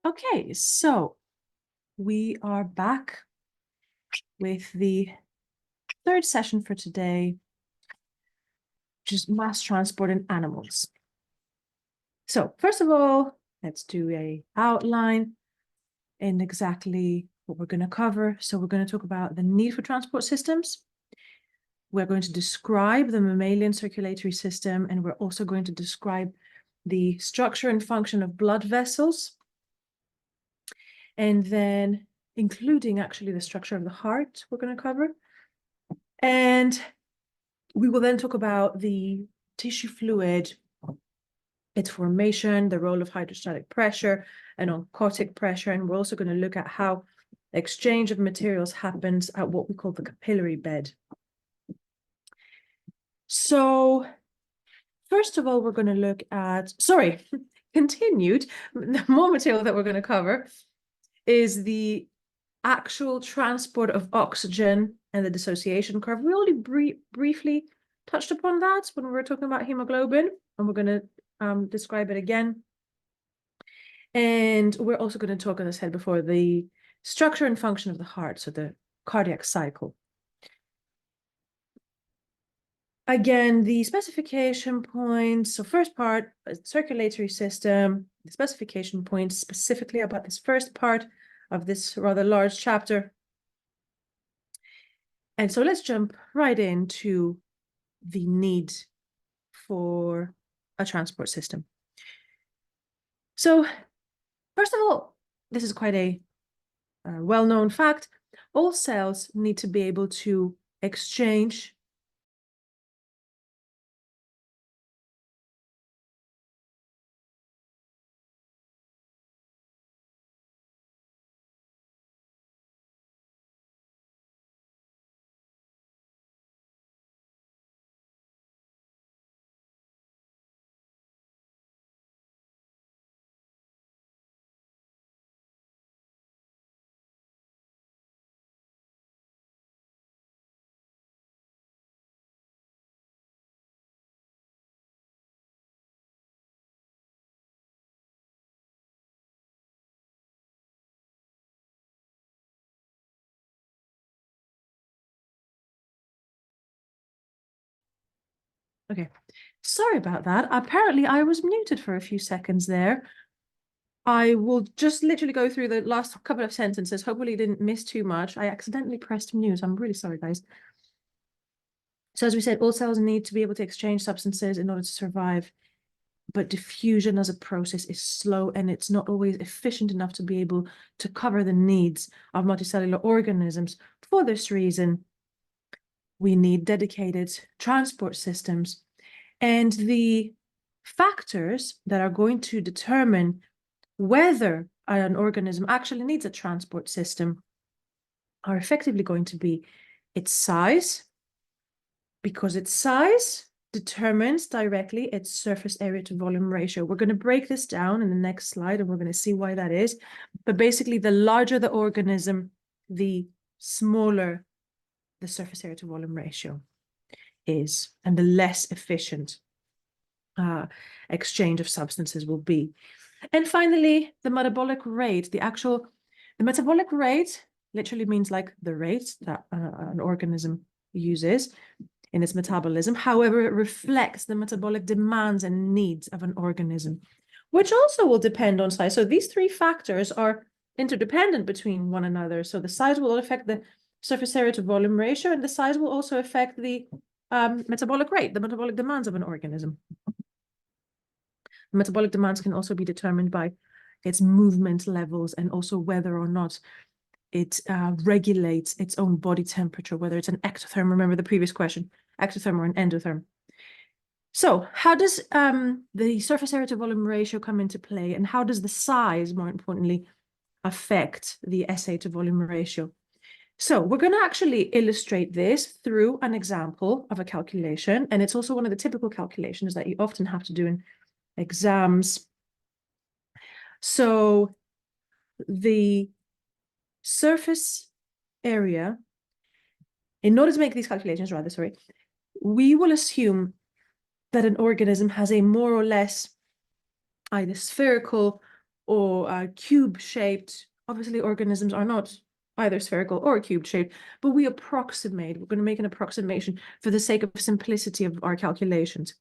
Okay, so we are back with the third session for today, which is mass transport in animals. So first of all, let's do an outline in exactly what we're going to cover. So we're going to talk about the need for transport systems. We're going to describe the mammalian circulatory system, and we're also going to describe the structure and function of blood vessels. And then including actually the structure of the heart, we're going to cover. And we will then talk about the tissue fluid, its formation, the role of hydrostatic pressure and oncotic pressure. And we're also going to look at how exchange of materials happens at what we call the capillary bed. So first of all, we're going to look at, continued, the more material that we're going to cover is the actual transport of oxygen and the dissociation curve. We only briefly touched upon that when we were talking about hemoglobin, and we're going to describe it again. And we're also going to talk, as I said before, the structure and function of the heart, so the cardiac cycle. Again, the specification points. So first part, circulatory system, the specification points specifically about this first part of this rather large chapter. And so let's jump right into the need for a transport system. So first of all, this is quite a well-known fact. All cells need to be able to exchange Okay, sorry about that. Apparently I was muted for a few seconds there. I will just literally go through the last couple of sentences. Hopefully you didn't miss too much. I accidentally pressed mute. I'm really sorry, guys. So as we said, all cells need to be able to exchange substances in order to survive, but diffusion as a process is slow and it's not always efficient enough to be able to cover the needs of multicellular organisms. For this reason, we need dedicated transport systems. And the factors that are going to determine whether an organism actually needs a transport system are effectively going to be its size, because its size determines directly its surface area to volume ratio. We're going to break this down in the next slide, and we're going to see why that is. But basically, the larger the organism, the smaller the surface area to volume ratio is, and the less efficient exchange of substances will be. And finally, the metabolic rate. The metabolic rate literally means like the rate that an organism uses in its metabolism. However, it reflects the metabolic demands and needs of an organism, which also will depend on size. So these three factors are interdependent between one another. So the size will affect the surface area to volume ratio, and the size will also affect the metabolic rate, the metabolic demands of an organism. Metabolic demands can also be determined by its movement levels and also whether or not it regulates its own body temperature, whether it's an ectotherm, remember the previous question, ectotherm or an endotherm. So how does the surface area to volume ratio come into play, and how does the size, more importantly, affect the SA to volume ratio? So we're going to actually illustrate this through an example of a calculation, and it's also one of the typical calculations that you often have to do in exams. So the surface area, in order to make these calculations, we will assume that an organism has a more or less either spherical or cube-shaped. Obviously, organisms are not either spherical or cube-shaped, but we approximate. We're going to make an approximation for the sake of simplicity of our calculations.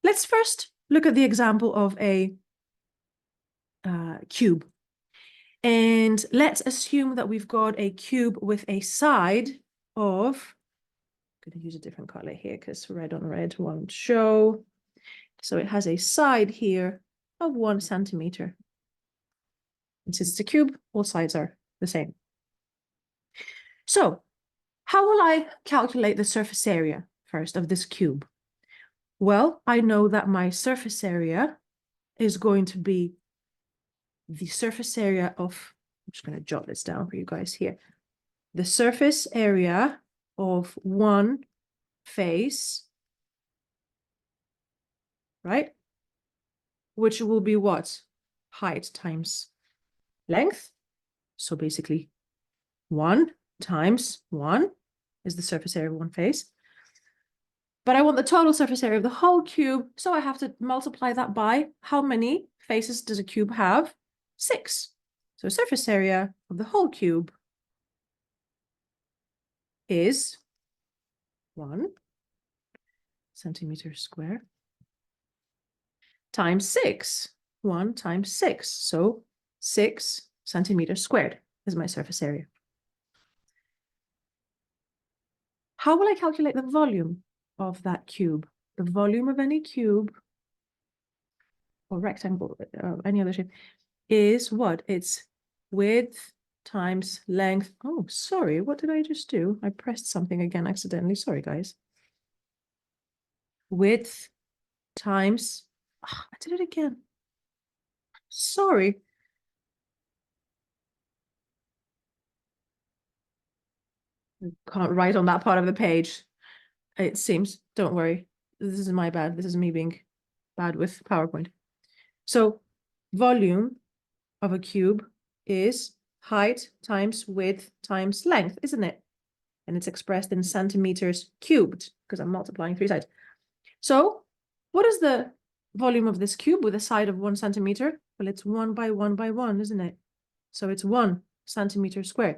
Let's first look at the example of a cube. And let's assume that we've got a cube with a side of, I'm going to use a different color here because red on red won't show. So it has a side here of 1 centimeter. And since it's a cube, all sides are the same. So how will I calculate the surface area first of this cube? Well, I know that my surface area is going to be the surface area of, I'm just going to jot this down for you guys here. The surface area of one face, right? Which will be what? Height times length. So basically 1 times 1 is the surface area of one face. But I want the total surface area of the whole cube, so I have to multiply that by how many faces does a cube have? 6. So surface area of the whole cube is 1 centimeter square times 6. 1 times 6. So 6 centimeters squared is my surface area. How will I calculate the volume of that cube? The volume of any cube or rectangle, any other shape, is what? It's width times length. Oh, sorry, what did I just do? I pressed something again accidentally. Sorry, guys. Width times, I did it again. Sorry. I can't write on that part of the page. It seems, don't worry. This is my bad. This is me being bad with PowerPoint. So volume of a cube is height times width times length, isn't it? And it's expressed in centimeters cubed because I'm multiplying 3 sides. So what is the volume of this cube with a side of 1 centimeter? Well, it's 1 by 1 by 1, isn't it? So it's 1 centimeter squared.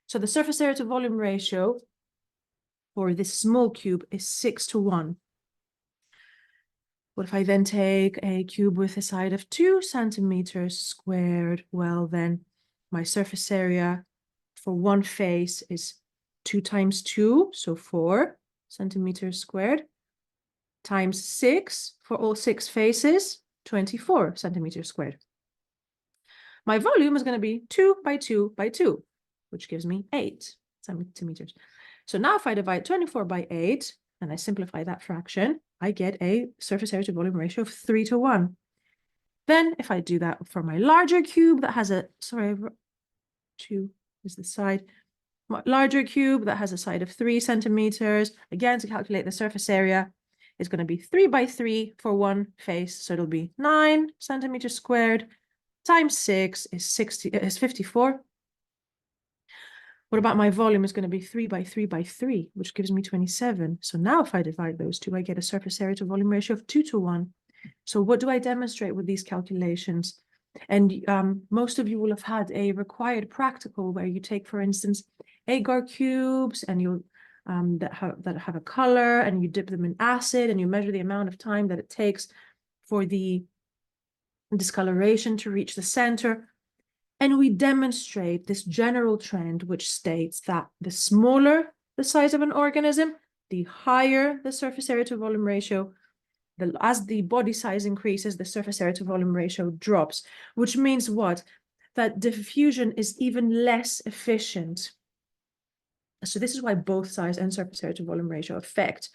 So the surface area to volume ratio for this small cube is 6 to 1. What if I then take a cube with a side of 2 centimeters squared? Well, then my surface area for one face is 2 times 2, so 4 centimeters squared, times 6 for all 6 faces, 24 centimeters squared. My volume is going to be 2 by 2 by 2, which gives me 8 centimeters. So now if I divide 24 by 8, and I simplify that fraction, I get a surface area to volume ratio of 3 to 1. Then if I do that for my larger cube that has a, sorry, 2 is the side, larger cube that has a side of 3 centimeters, again, to calculate the surface area, is going to be 3 by 3 for one face, so it'll be 9 centimeters squared, times 6 is 54. What about my volume is going to be 3 by 3 by 3, which gives me 27. So now if I divide those two, I get a surface area to volume ratio of 2 to 1. So what do I demonstrate with these calculations? And most of you will have had a required practical where you take, for instance, agar cubes and you that have a color and you dip them in acid and you measure the amount of time that it takes for the discoloration to reach the center. And we demonstrate this general trend, which states that the smaller the size of an organism, the higher the surface area to volume ratio. As the body size increases, the surface area to volume ratio drops, which means what? That diffusion is even less efficient. So this is why both size and surface area to volume ratio effect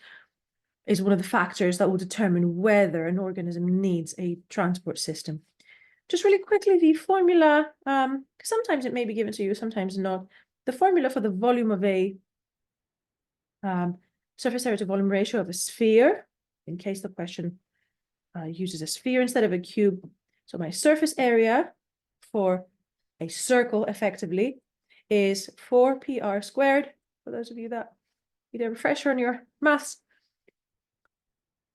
is one of the factors that will determine whether an organism needs a transport system. Just really quickly, the formula, sometimes it may be given to you, sometimes not. The formula for the volume of a surface area to volume ratio of a sphere, in case the question uses a sphere instead of a cube. So my surface area for a circle effectively is 4πr squared, for those of you that need a refresher on your maths.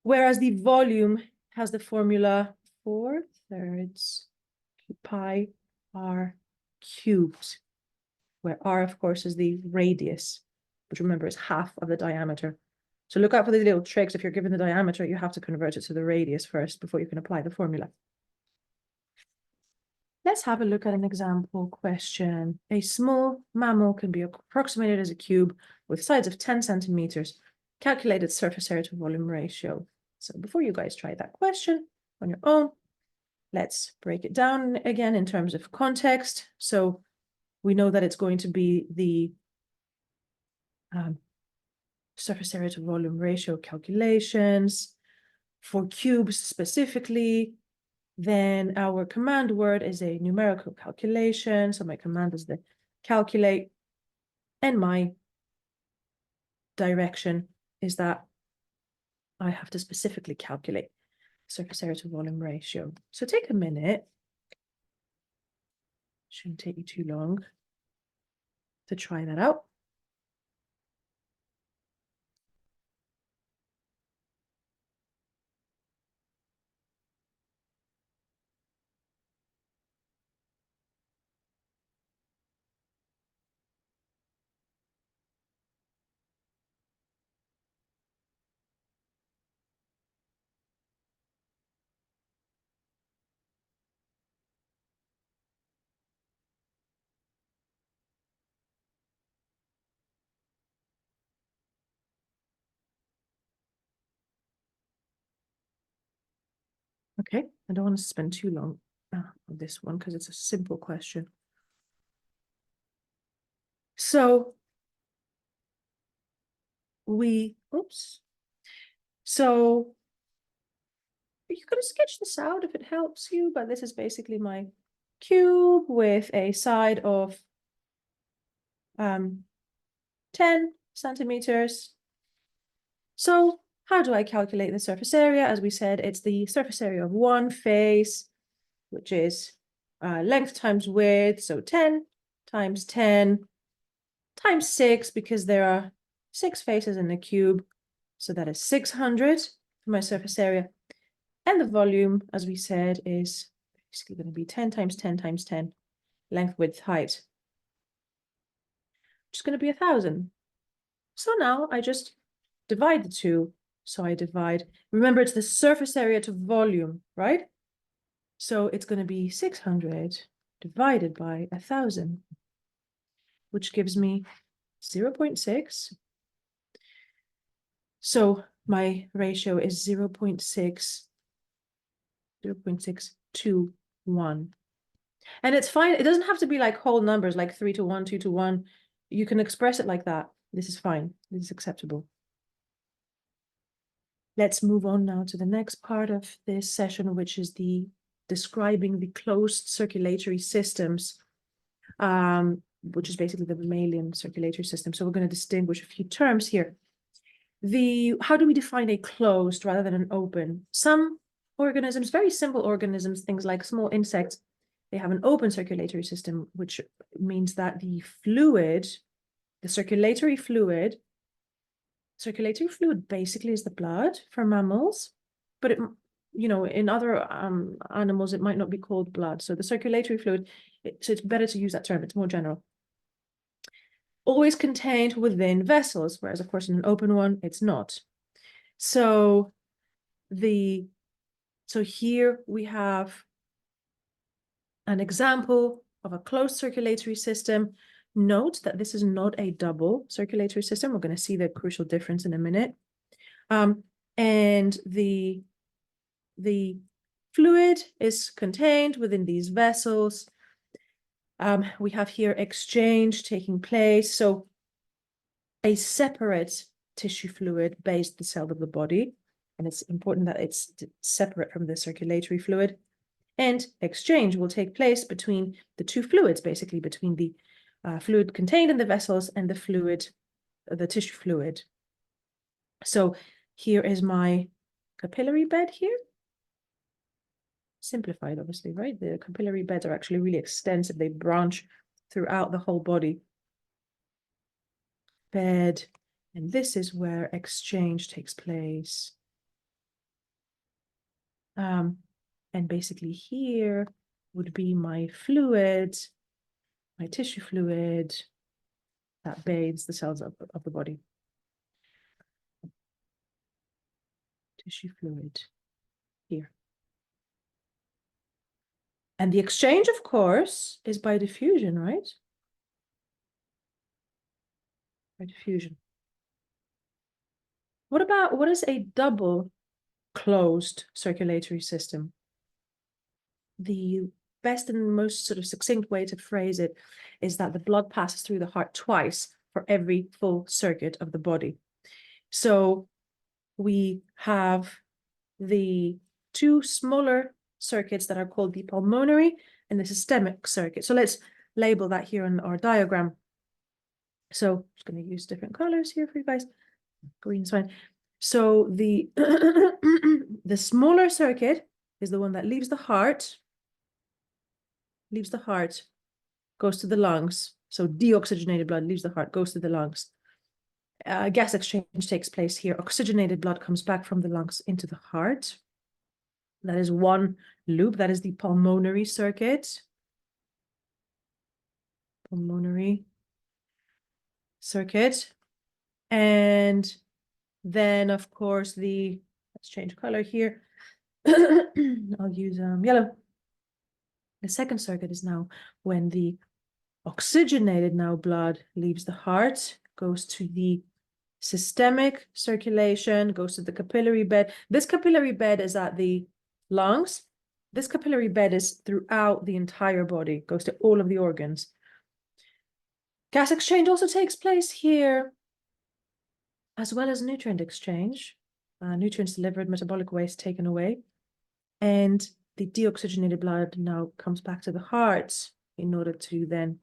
Whereas the volume has the formula 4/3 pi r cubed, where r, of course, is the radius, which remember is half of the diameter. So look out for these little tricks. If you're given the diameter, you have to convert it to the radius first before you can apply the formula. Let's have a look at an example question. A small mammal can be approximated as a cube with sides of 10 centimeters. Calculated surface area to volume ratio. So before you guys try that question on your own, let's break it down again in terms of context. So we know that it's going to be the surface area to volume ratio calculations for cubes specifically. Then our command word is a numerical calculation. So my command is the calculate, and my direction is that I have to specifically calculate surface area to volume ratio. So take a minute. Shouldn't take you too long to try that out. Okay, I don't want to spend too long on this one because it's a simple question. So so you could sketch this out if it helps you, but this is basically my cube with a side of 10 centimeters. So how do I calculate the surface area? As we said, it's the surface area of one face, which is length times width. So 10 times 10 times 6, because there are 6 faces in the cube. So that is 600 for my surface area. And the volume, as we said, is basically going to be 10 times 10 times 10, length, width, height, which is going to be 1,000. So now I just divide the two. So I divide, remember it's the surface area to volume, right? So it's going to be 600 divided by 1,000, which gives me 0.6. So my ratio is 0.621. And it's fine. It doesn't have to be like whole numbers, like 3:1, 2:1. You can express it like that. This is fine. This is acceptable. Let's move on now to the next part of this session, which is the describing the closed circulatory systems, which is basically the mammalian circulatory system. So we're going to distinguish a few terms here. How do we define a closed rather than an open? Some organisms, very simple organisms, things like small insects, they have an open circulatory system, which means that the fluid, the circulatory fluid basically is the blood for mammals, but it, in other animals, it might not be called blood. So the circulatory fluid, so it's better to use that term. It's more general. Always contained within vessels, whereas of course in an open one, it's not. So here we have an example of a closed circulatory system. Note that this is not a double circulatory system. We're going to see the crucial difference in a minute. And the fluid is contained within these vessels. We have here exchange taking place. So a separate tissue fluid bathes the cell of the body. And it's important that it's separate from the circulatory fluid. And exchange will take place between the two fluids, basically between the fluid contained in the vessels and the tissue fluid. So here is my capillary bed here. Simplified, obviously, right? The capillary beds are actually really extensive. They branch throughout the whole body. Bed, and this is where exchange takes place. And basically here would be my fluid, my tissue fluid that bathes the cells of the body. Tissue fluid here. And the exchange, of course, is by diffusion, right? By diffusion. What is a double closed circulatory system? The best and most sort of succinct way to phrase it is that the blood passes through the heart twice for every full circuit of the body. So we have the two smaller circuits that are called the pulmonary and the systemic circuit. So let's label that here on our diagram. So I'm just going to use different colors here for you guys. Green's fine. So the the smaller circuit is the one that leaves the heart, goes to the lungs. So deoxygenated blood leaves the heart, goes to the lungs. Gas exchange takes place here. Oxygenated blood comes back from the lungs into the heart. That is one loop. That is the pulmonary circuit. Pulmonary circuit. And then, of course, let's change color here. I'll use yellow. The second circuit is now when the oxygenated blood leaves the heart, goes to the systemic circulation, goes to the capillary bed. This capillary bed is at the lungs. This capillary bed is throughout the entire body, goes to all of the organs. Gas exchange also takes place here, as well as nutrient exchange. Nutrients delivered, metabolic waste taken away. And the deoxygenated blood now comes back to the heart in order to then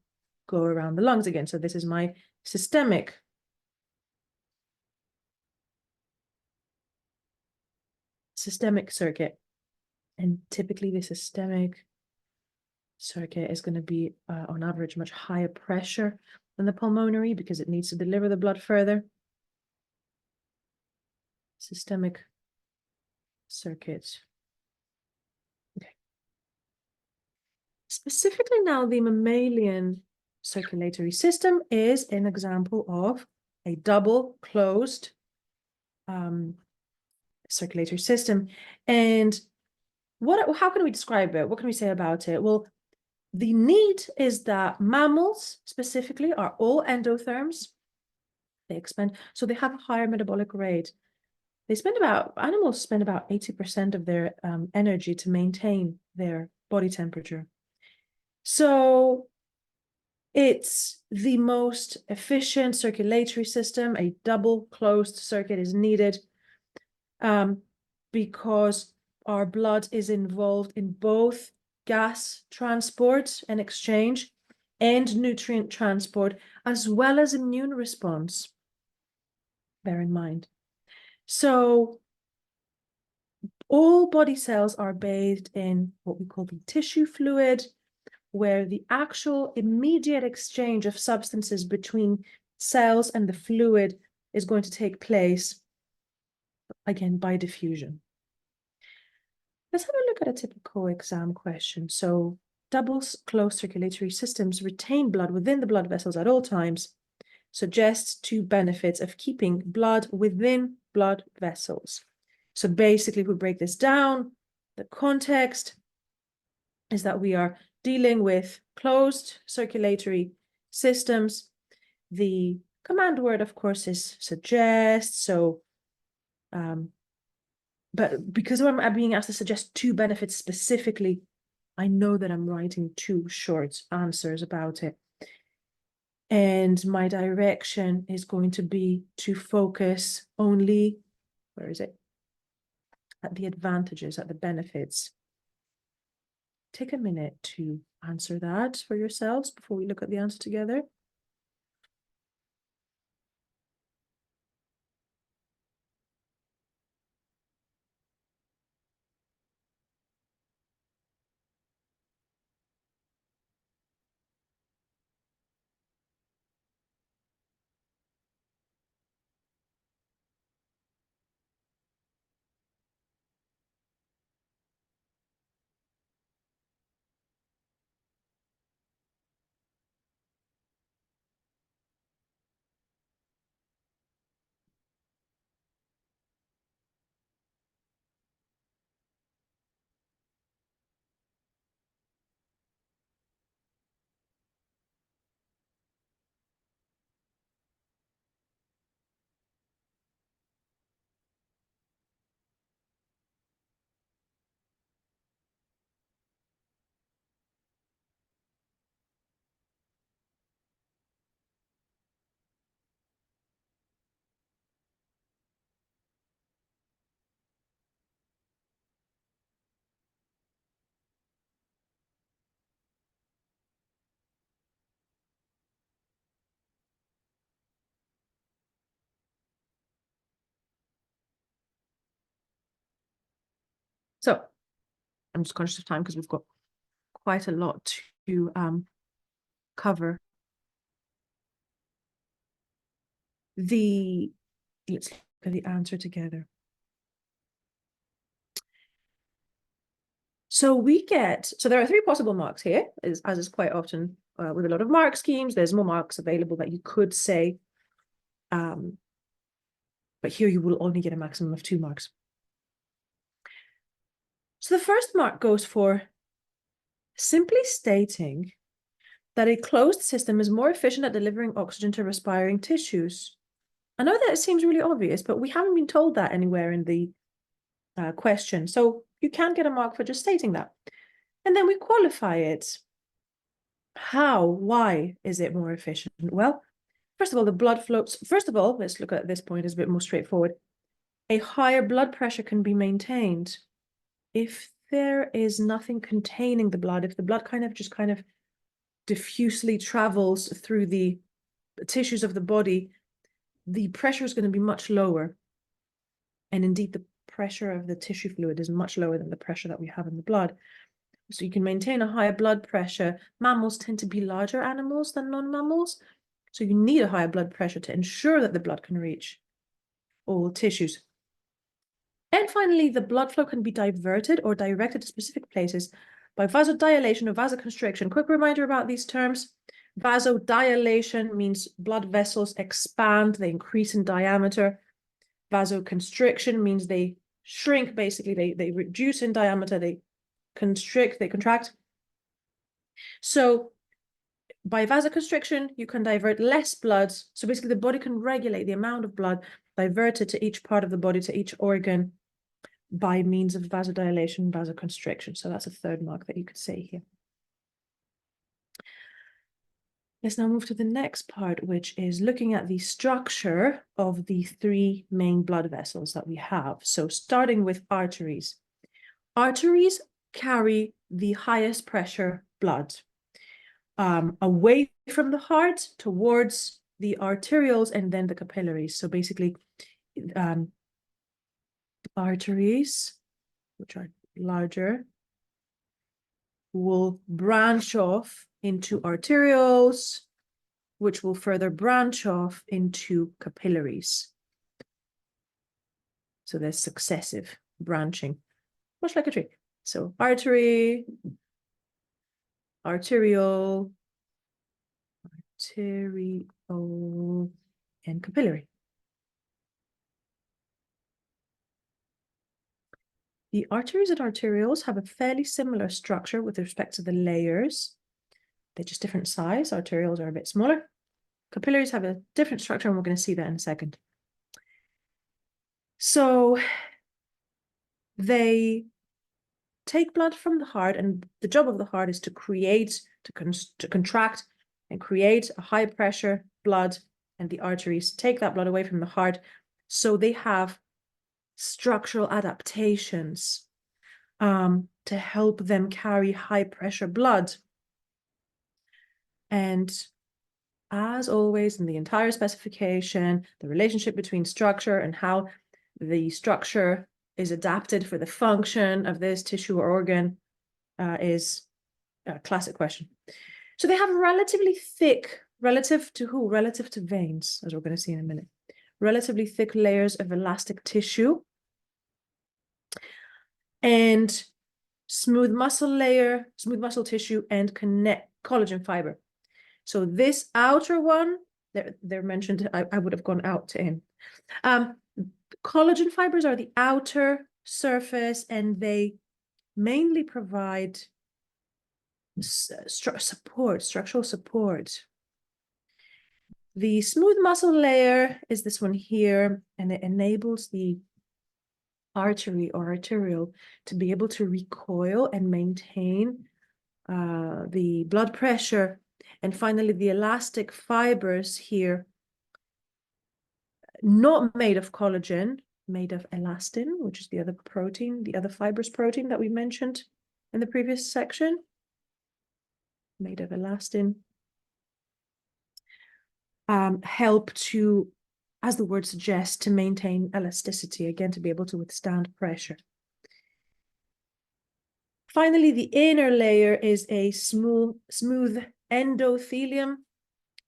go around the lungs again. So this is my systemic circuit. And typically the systemic circuit is going to be, on average, much higher pressure than the pulmonary because it needs to deliver the blood further. Systemic circuit. Okay. Specifically now, the mammalian circulatory system is an example of a double closed circulatory system. And how can we describe it? What can we say about it? Well, the need is that mammals specifically are all endotherms. They expand, so they have a higher metabolic rate. Animals spend about 80% of their energy to maintain their body temperature. So it's the most efficient circulatory system. A double closed circuit is needed because our blood is involved in both gas transport and exchange and nutrient transport, as well as immune response. Bear in mind. So all body cells are bathed in what we call the tissue fluid, where the actual immediate exchange of substances between cells and the fluid is going to take place, again, by diffusion. Let's have a look at a typical exam question. So double closed circulatory systems retain blood within the blood vessels at all times, suggests two benefits of keeping blood within blood vessels. So basically, if we break this down, the context is that we are dealing with closed circulatory systems. The command word, of course, is suggest. So, but because I'm being asked to suggest two benefits specifically, I know that I'm writing two short answers about it. And my direction is going to be to focus only, where is it? At the advantages, at the benefits. Take a minute to answer that for yourselves before we look at the answer together. So I'm just conscious of time because we've got quite a lot to cover. Let's look at the answer together. So there are 3 possible marks here, as is quite often with a lot of mark schemes. There's more marks available that you could say, but here you will only get a maximum of 2 marks. So the first mark goes for simply stating that a closed system is more efficient at delivering oxygen to respiring tissues. I know that it seems really obvious, but we haven't been told that anywhere in the question. So you can get a mark for just stating that. And then we qualify it. How? Why is it more efficient? Well, first of all, the blood flows. First of all, let's look at this point as a bit more straightforward. A higher blood pressure can be maintained if there is nothing containing the blood, if the blood kind of diffusely travels through the tissues of the body, the pressure is going to be much lower. And indeed, the pressure of the tissue fluid is much lower than the pressure that we have in the blood. So you can maintain a higher blood pressure. Mammals tend to be larger animals than non-mammals. So you need a higher blood pressure to ensure that the blood can reach all tissues. And finally, the blood flow can be diverted or directed to specific places by vasodilation or vasoconstriction. Quick reminder about these terms. Vasodilation means blood vessels expand, they increase in diameter. Vasoconstriction means they shrink, basically, they reduce in diameter, they constrict, they contract. So by vasoconstriction, you can divert less blood. So basically the body can regulate the amount of blood diverted to each part of the body, to each organ, by means of vasodilation, vasoconstriction. So that's a 3rd mark that you could say here. Let's now move to the next part, which is looking at the structure of the 3 main blood vessels that we have. So starting with arteries. Arteries carry the highest pressure blood away from the heart towards the arterioles and then the capillaries. So basically, arteries, which are larger, will branch off into arterioles, which will further branch off into capillaries. So there's successive branching, much like a tree. So artery, arteriole, arteriole, and capillary. The arteries and arterioles have a fairly similar structure with respect to the layers. They're just different size. Arterioles are a bit smaller. Capillaries have a different structure, and we're going to see that in a second. So they take blood from the heart, and the job of the heart is to contract and create a high pressure blood, and the arteries take that blood away from the heart. So they have structural adaptations to help them carry high pressure blood. And as always in the entire specification, the relationship between structure and how the structure is adapted for the function of this tissue or organ is a classic question. So they have relatively thick, relative to who? Relative to veins, as we're going to see in a minute. Relatively thick layers of elastic tissue and smooth muscle tissue, and collagen fiber. So this outer one, they're mentioned, I would have gone out to in. Collagen fibers are the outer surface, and they mainly provide structural support. The smooth muscle layer is this one here, and it enables the artery or arteriole to be able to recoil and maintain the blood pressure. And finally, the elastic fibers here, not made of collagen, made of elastin, which is the other protein, the other fibrous protein that we mentioned in the previous section, made of elastin, help to, as the word suggests, to maintain elasticity, again, to be able to withstand pressure. Finally, the inner layer is a smooth endothelium.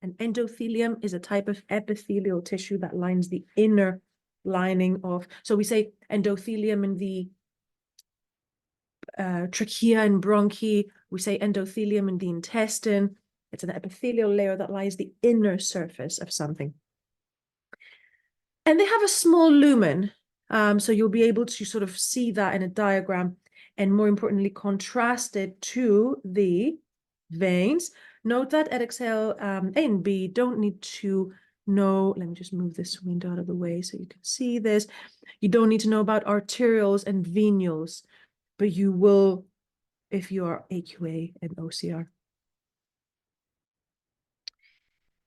An endothelium is a type of epithelial tissue that lines the inner lining of, so we say endothelium in the trachea and bronchi, we say endothelium in the intestine. It's an epithelial layer that lies the inner surface of something. And they have a small lumen, so you'll be able to sort of see that in a diagram, and more importantly, contrast it to the veins. Note that at Excel A and B don't need to know, let me just move this window out of the way so you can see this. You don't need to know about arterioles and venules, but you will if you are AQA and OCR.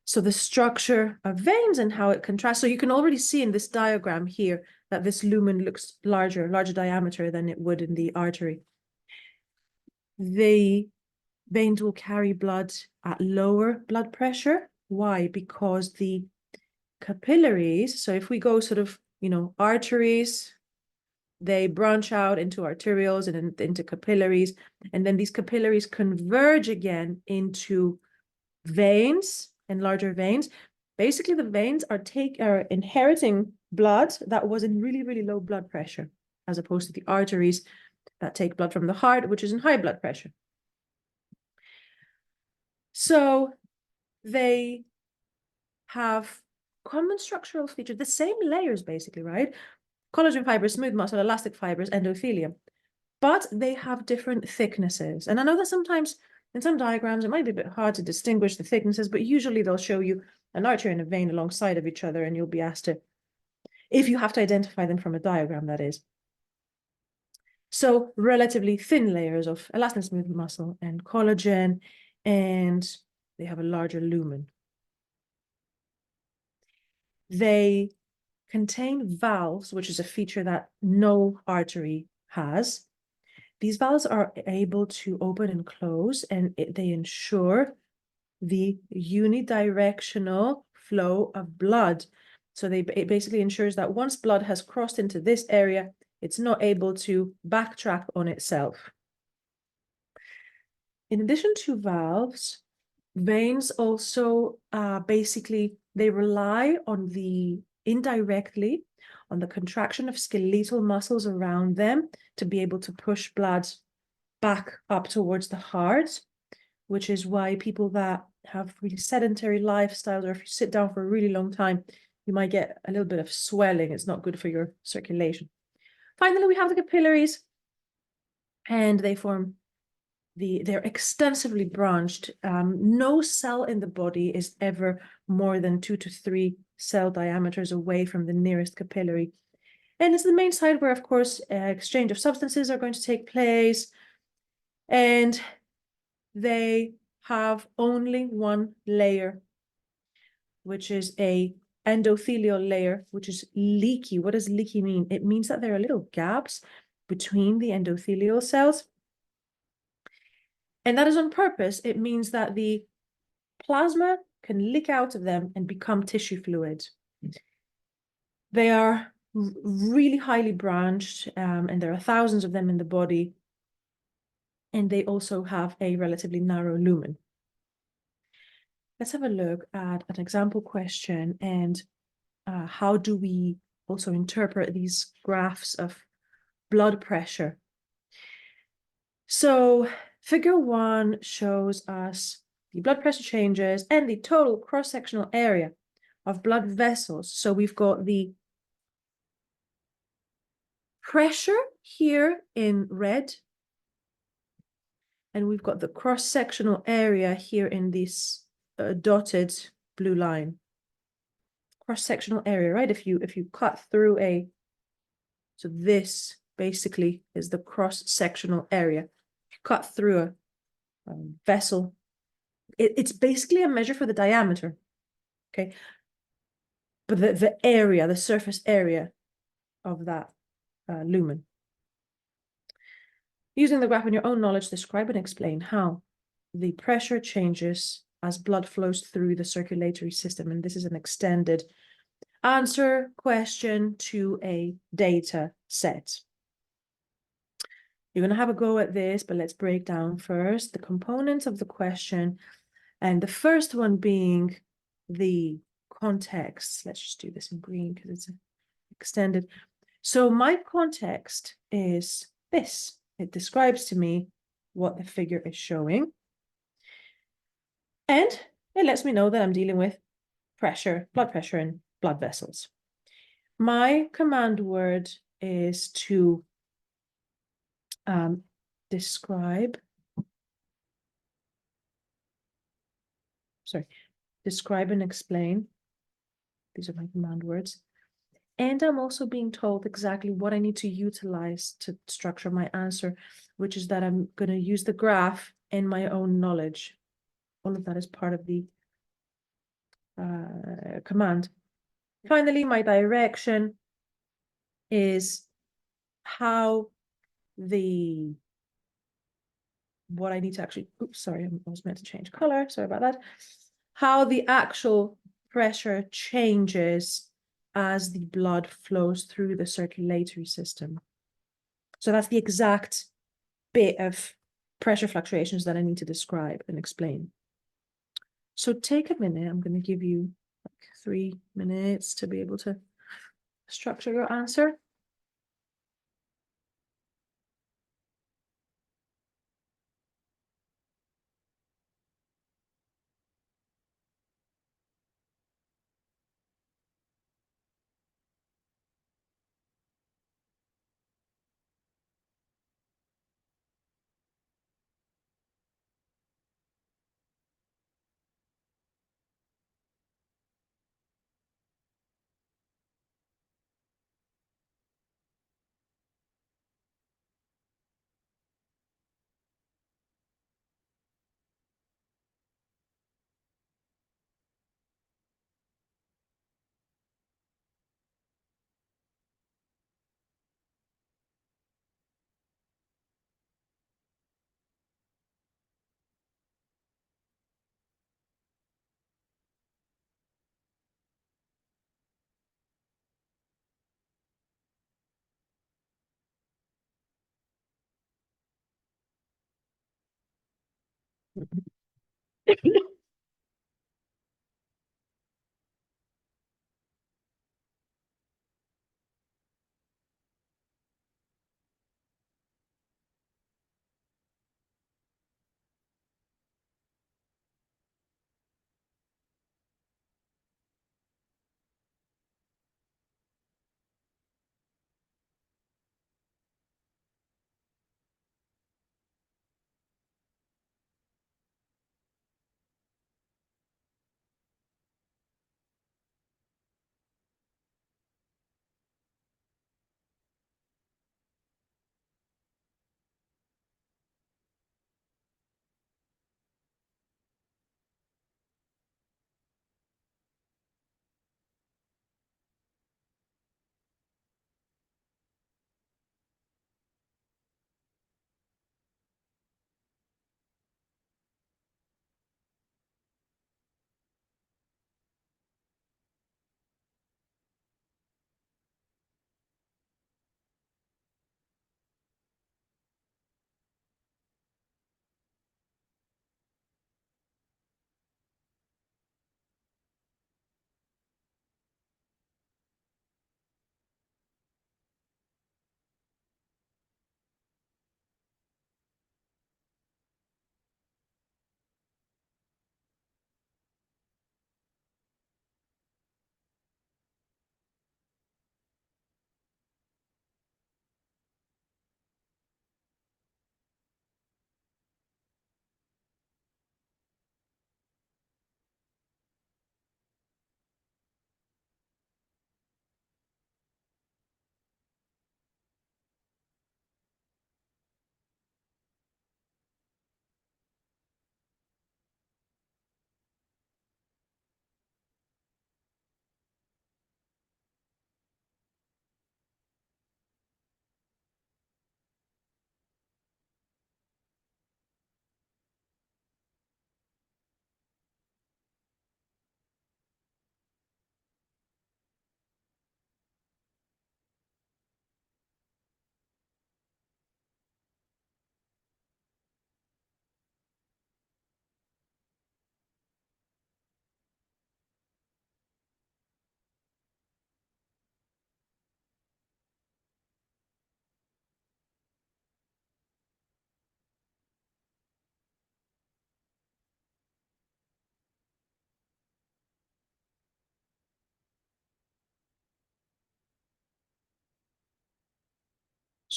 So the structure of veins and how it contrasts. So you can already see in this diagram here that this lumen looks larger diameter than it would in the artery. The veins will carry blood at lower blood pressure. Why? Because the capillaries, so if we go sort of, arteries, they branch out into arterioles and into capillaries, and then these capillaries converge again into veins and larger veins. Basically, the veins are inheriting blood that was in really, really low blood pressure, as opposed to the arteries that take blood from the heart, which is in high blood pressure. So they have common structural features, the same layers basically, right? Collagen fibers, smooth muscle, elastic fibers, endothelium. But they have different thicknesses. And I know that sometimes in some diagrams, it might be a bit hard to distinguish the thicknesses, but usually they'll show you an artery and a vein alongside of each other, and you'll be asked to, if you have to identify them from a diagram, that is. So relatively thin layers of elastin smooth muscle and collagen, and they have a larger lumen. They contain valves, which is a feature that no artery has. These valves are able to open and close, and they ensure the unidirectional flow of blood. So it basically ensures that once blood has crossed into this area, it's not able to backtrack on itself. In addition to valves, veins also basically, they rely on indirectly on the contraction of skeletal muscles around them to be able to push blood back up towards the heart, which is why people that have really sedentary lifestyles, or if you sit down for a really long time, you might get a little bit of swelling. It's not good for your circulation. Finally, we have the capillaries, and they form they're extensively branched. No cell in the body is ever more than 2 to 3 cell diameters away from the nearest capillary. And it's the main site where, of course, exchange of substances are going to take place. And they have only one layer, which is a endothelial layer, which is leaky. What does leaky mean? It means that there are little gaps between the endothelial cells. And that is on purpose. It means that the plasma can leak out of them and become tissue fluid. They are really highly branched, and there are thousands of them in the body. And they also have a relatively narrow lumen. Let's have a look at an example question and how do we also interpret these graphs of blood pressure. So figure 1 shows us the blood pressure changes and the total cross-sectional area of blood vessels. So we've got the pressure here in red, and we've got the cross-sectional area here in this dotted blue line. Cross-sectional area, right? If you cut through so this basically is the cross-sectional area. If you cut through a vessel, it's basically a measure for the diameter, okay? But the area, the surface area of that lumen. Using the graph in your own knowledge, describe and explain how the pressure changes as blood flows through the circulatory system. And this is an extended answer question to a data set. You're going to have a go at this, but let's break down first the components of the question. And the first one being the context. Let's just do this in green because it's extended. So my context is this. It describes to me what the figure is showing. And it lets me know that I'm dealing with pressure, blood pressure in blood vessels. My command word is to describe and explain. These are my command words. And I'm also being told exactly what I need to utilize to structure my answer, which is that I'm going to use the graph and my own knowledge. All of that is part of the command. Finally, my direction is how what I need to actually, oops, sorry, I was meant to change color. Sorry about that. How the actual pressure changes as the blood flows through the circulatory system. So that's the exact bit of pressure fluctuations that I need to describe and explain. So take a minute. I'm going to give you like 3 minutes to be able to structure your answer.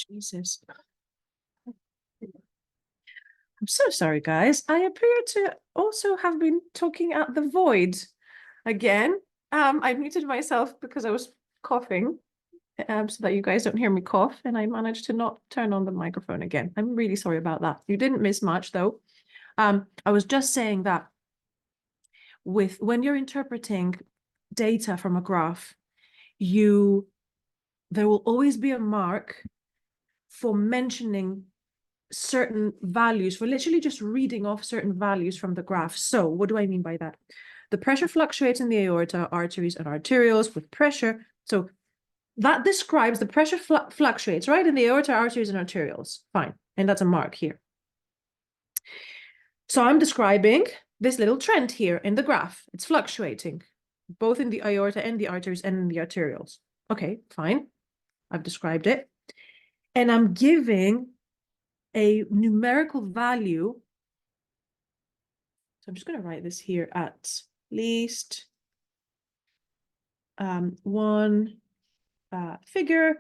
Jesus. I'm so sorry, guys. I appear to also have been talking at the void again. I muted myself because I was coughing, so that you guys don't hear me cough, and I managed to not turn on the microphone again. I'm really sorry about that. You didn't miss much, though. I was just saying that when you're interpreting data from a graph, there will always be a mark for mentioning certain values, for literally just reading off certain values from the graph. So what do I mean by that? The pressure fluctuates in the aorta, arteries, and arterioles with pressure. So that describes the pressure fluctuates, right? In the aorta, arteries, and arterioles. Fine. And that's a mark here. So I'm describing this little trend here in the graph. It's fluctuating, both in the aorta and the arteries and in the arterioles. Okay, fine. I've described it. And I'm giving a numerical value. So I'm just going to write this here at least one figure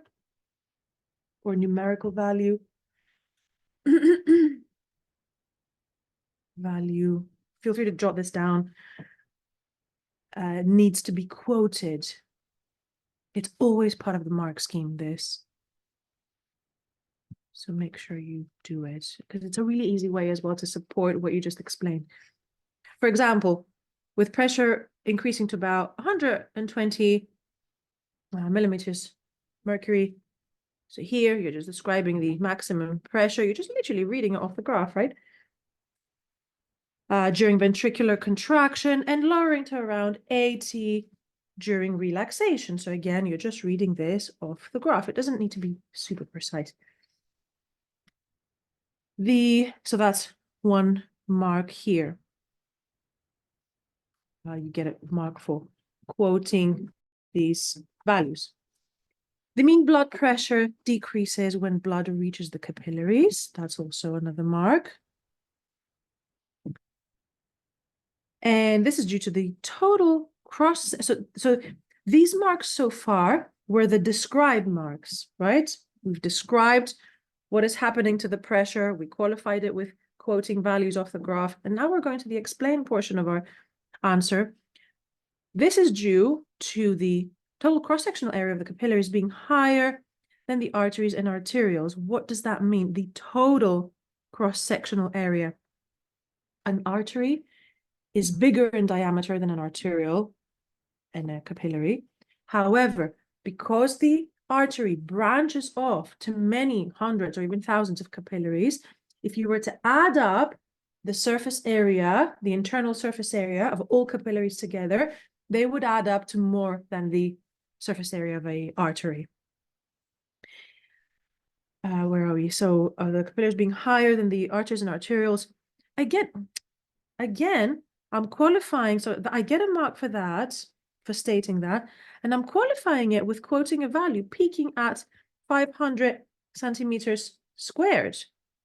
or numerical value. Value. Feel free to jot this down. Needs to be quoted. It's always part of the mark scheme, this. So make sure you do it, because it's a really easy way as well to support what you just explained. For example, with pressure increasing to about 120 millimeters mercury. So here you're just describing the maximum pressure. You're just literally reading it off the graph, right? During ventricular contraction and lowering to around 80 during relaxation. So again, you're just reading this off the graph. It doesn't need to be super precise. So that's one mark here. You get a mark for quoting these values. The mean blood pressure decreases when blood reaches the capillaries. That's also another mark. And this is due to the total cross. So these marks so far were the described marks, right? We've described what is happening to the pressure. We qualified it with quoting values off the graph. And now we're going to the explain portion of our answer. This is due to the total cross-sectional area of the capillaries being higher than the arteries and arterioles. What does that mean? The total cross-sectional area. An artery is bigger in diameter than an arteriole and a capillary. However, because the artery branches off to many hundreds or even thousands of capillaries, if you were to add up the surface area, the internal surface area of all capillaries together, they would add up to more than the surface area of an artery. Where are we? So the capillaries being higher than the arteries and arterioles. Again, I'm qualifying, so I get a mark for that, for stating that, and I'm qualifying it with quoting a value peaking at 500 centimeters squared.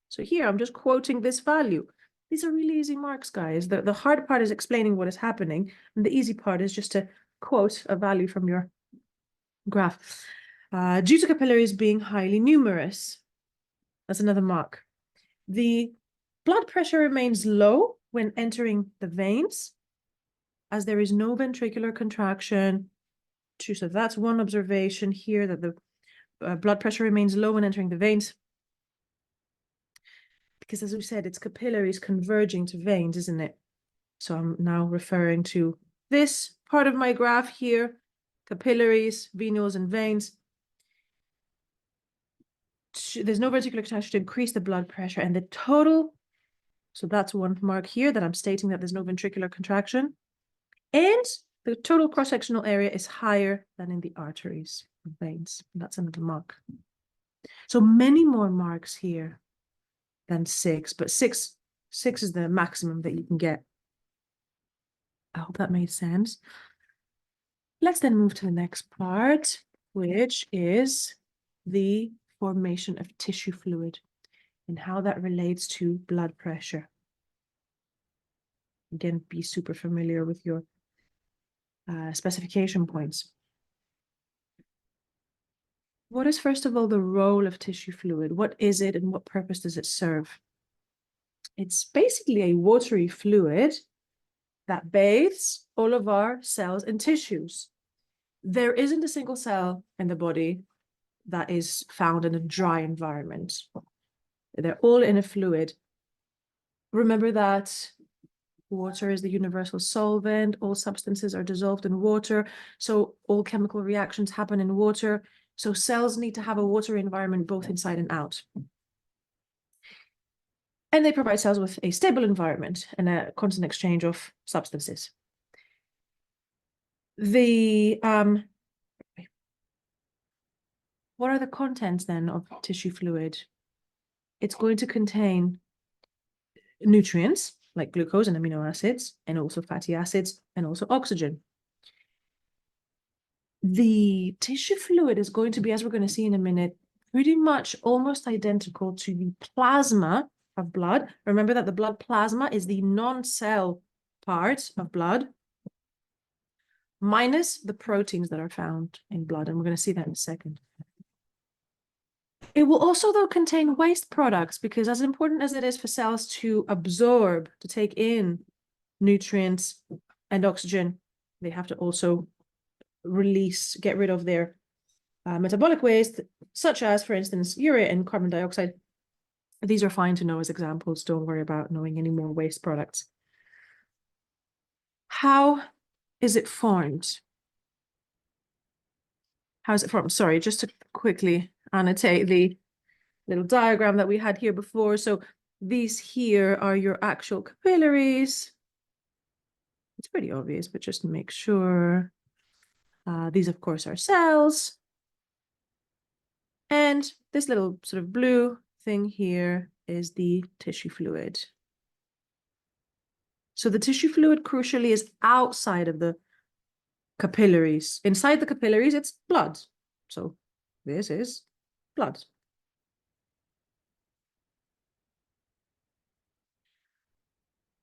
So here I'm just quoting this value. These are really easy marks, guys. The hard part is explaining what is happening, and the easy part is just to quote a value from your graph. Due to capillaries being highly numerous, that's another mark. The blood pressure remains low when entering the veins, as there is no ventricular contraction. So that's one observation here, that the blood pressure remains low when entering the veins. Because as we said, it's capillaries converging to veins, isn't it? So I'm now referring to this part of my graph here, capillaries, venules, and veins. There's no ventricular contraction to increase the blood pressure, and the total, so that's one mark here that I'm stating that there's no ventricular contraction. And the total cross-sectional area is higher than in the arteries and veins. That's another mark. So many more marks here than 6, but six is the maximum that you can get. I hope that made sense. Let's then move to the next part, which is the formation of tissue fluid and how that relates to blood pressure. Again, be super familiar with your specification points. What is, first of all, the role of tissue fluid? What is it and what purpose does it serve? It's basically a watery fluid that bathes all of our cells and tissues. There isn't a single cell in the body that is found in a dry environment. They're all in a fluid. Remember that water is the universal solvent. All substances are dissolved in water. So all chemical reactions happen in water. So cells need to have a watery environment both inside and out. And they provide cells with a stable environment and a constant exchange of substances. What are the contents then of tissue fluid? It's going to contain nutrients like glucose and amino acids, and also fatty acids, and also oxygen. The tissue fluid is going to be, as we're going to see in a minute, pretty much almost identical to the plasma of blood. Remember that the blood plasma is the non-cell part of blood, minus the proteins that are found in blood, and we're going to see that in a second. It will also, though, contain waste products, because as important as it is for cells to absorb, to take in nutrients and oxygen, they have to also release, get rid of their metabolic waste, such as, for instance, urea and carbon dioxide. These are fine to know as examples. Don't worry about knowing any more waste products. How is it formed? How is it formed? Sorry, just to quickly annotate the little diagram that we had here before. So these here are your actual capillaries. It's pretty obvious, but just to make sure. These, of course, are cells. And this little sort of blue thing here is the tissue fluid. So the tissue fluid, crucially, is outside of the capillaries. Inside the capillaries, it's blood. So this is blood.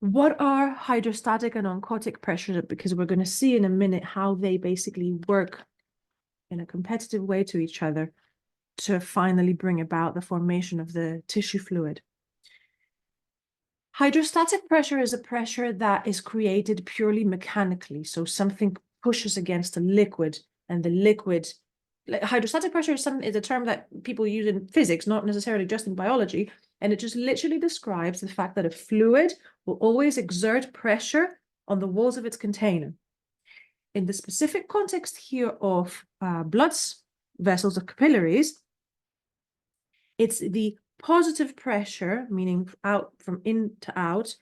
What are hydrostatic and oncotic pressures? Because we're going to see in a minute how they basically work in a competitive way to each other to finally bring about the formation of the tissue fluid. Hydrostatic pressure is a pressure that is created purely mechanically. So something pushes against a liquid, and the liquid, like hydrostatic pressure is a term that people use in physics, not necessarily just in biology. And it just literally describes the fact that a fluid will always exert pressure on the walls of its container. In the specific context here of blood vessels or capillaries, it's the positive pressure, meaning out from in to out,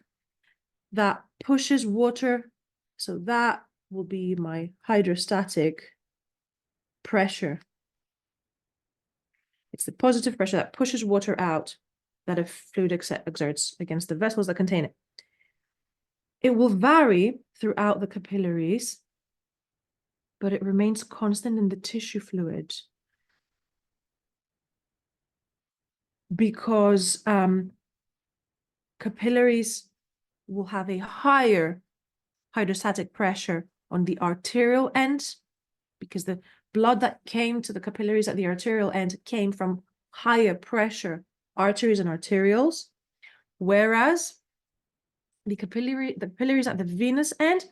that pushes water. So that will be my hydrostatic pressure. It's the positive pressure that pushes water out that a fluid exerts against the vessels that contain it. It will vary throughout the capillaries, but it remains constant in the tissue fluid. Because capillaries will have a higher hydrostatic pressure on the arterial end, because the blood that came to the capillaries at the arterial end came from higher pressure arteries and arterioles, whereas the capillaries at the venous end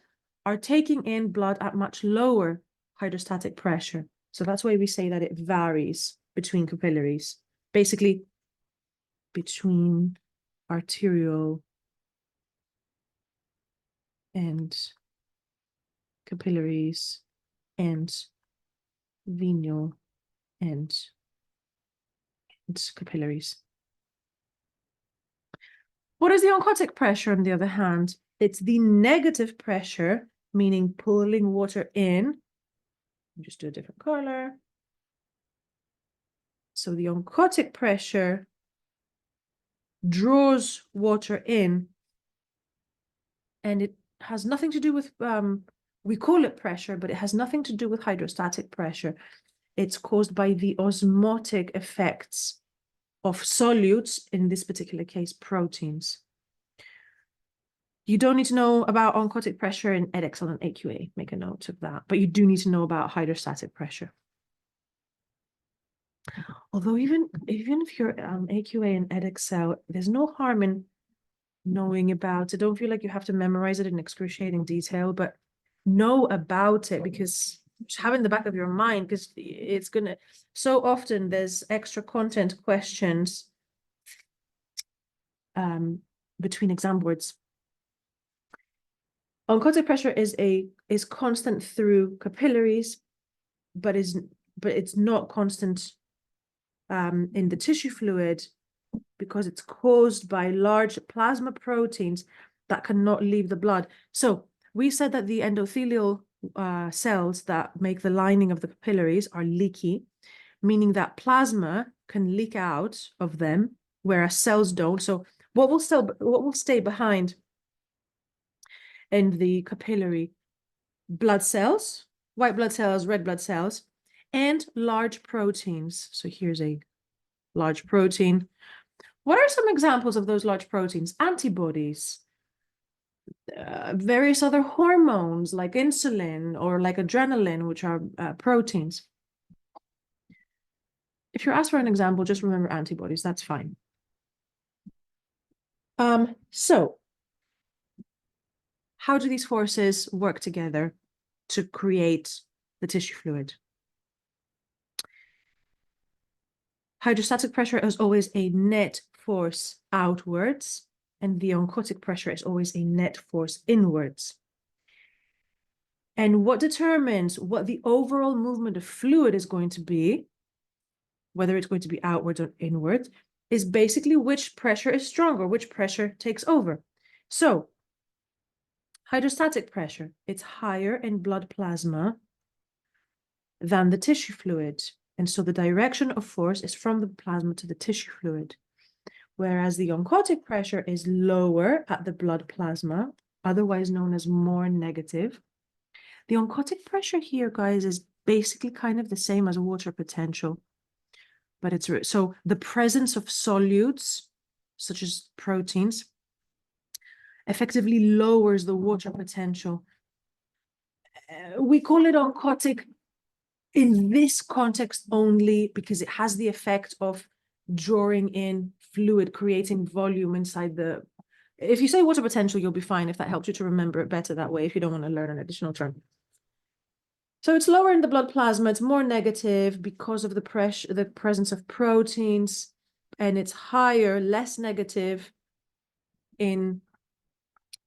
are taking in blood at much lower hydrostatic pressure. So that's why we say that it varies between capillaries, basically between arterial and capillaries and venal and capillaries. What is the oncotic pressure, on the other hand? It's the negative pressure, meaning pulling water in. Just do a different color. So the oncotic pressure draws water in, and it has nothing to do with, we call it pressure, but it has nothing to do with hydrostatic pressure. It's caused by the osmotic effects of solutes, in this particular case, proteins. You don't need to know about oncotic pressure in Edexcel and AQA, make a note of that, but you do need to know about hydrostatic pressure. Although even if you're AQA and Edexcel, there's no harm in knowing about it. Don't feel like you have to memorize it in excruciating detail, but know about it, because just have it in the back of your mind, because it's gonna, so often there's extra content questions between exam boards. Oncotic pressure is constant through capillaries, but it's not constant in the tissue fluid, because it's caused by large plasma proteins that cannot leave the blood. So we said that the endothelial cells that make the lining of the capillaries are leaky, meaning that plasma can leak out of them, whereas cells don't. So what will stay behind in the capillary? Blood cells, white blood cells, red blood cells, and large proteins. So here's a large protein. What are some examples of those large proteins? Antibodies, various other hormones like insulin or like adrenaline, which are proteins. If you're asked for an example, just remember antibodies, that's fine. So how do these forces work together to create the tissue fluid? Hydrostatic pressure is always a net force outwards, and the oncotic pressure is always a net force inwards. And what determines what the overall movement of fluid is going to be, whether it's going to be outwards or inwards, is basically which pressure is stronger, which pressure takes over. So hydrostatic pressure, it's higher in blood plasma than the tissue fluid. And so the direction of force is from the plasma to the tissue fluid. Whereas the oncotic pressure is lower at the blood plasma, otherwise known as more negative. The oncotic pressure here, guys, is basically kind of the same as water potential. But it's so the presence of solutes, such as proteins, effectively lowers the water potential. We call it oncotic in this context only because it has the effect of drawing in fluid, creating volume inside the... If you say water potential, you'll be fine if that helps you to remember it better that way, if you don't want to learn an additional term. So it's lower in the blood plasma, it's more negative because of the pressure, the presence of proteins, and it's higher, less negative in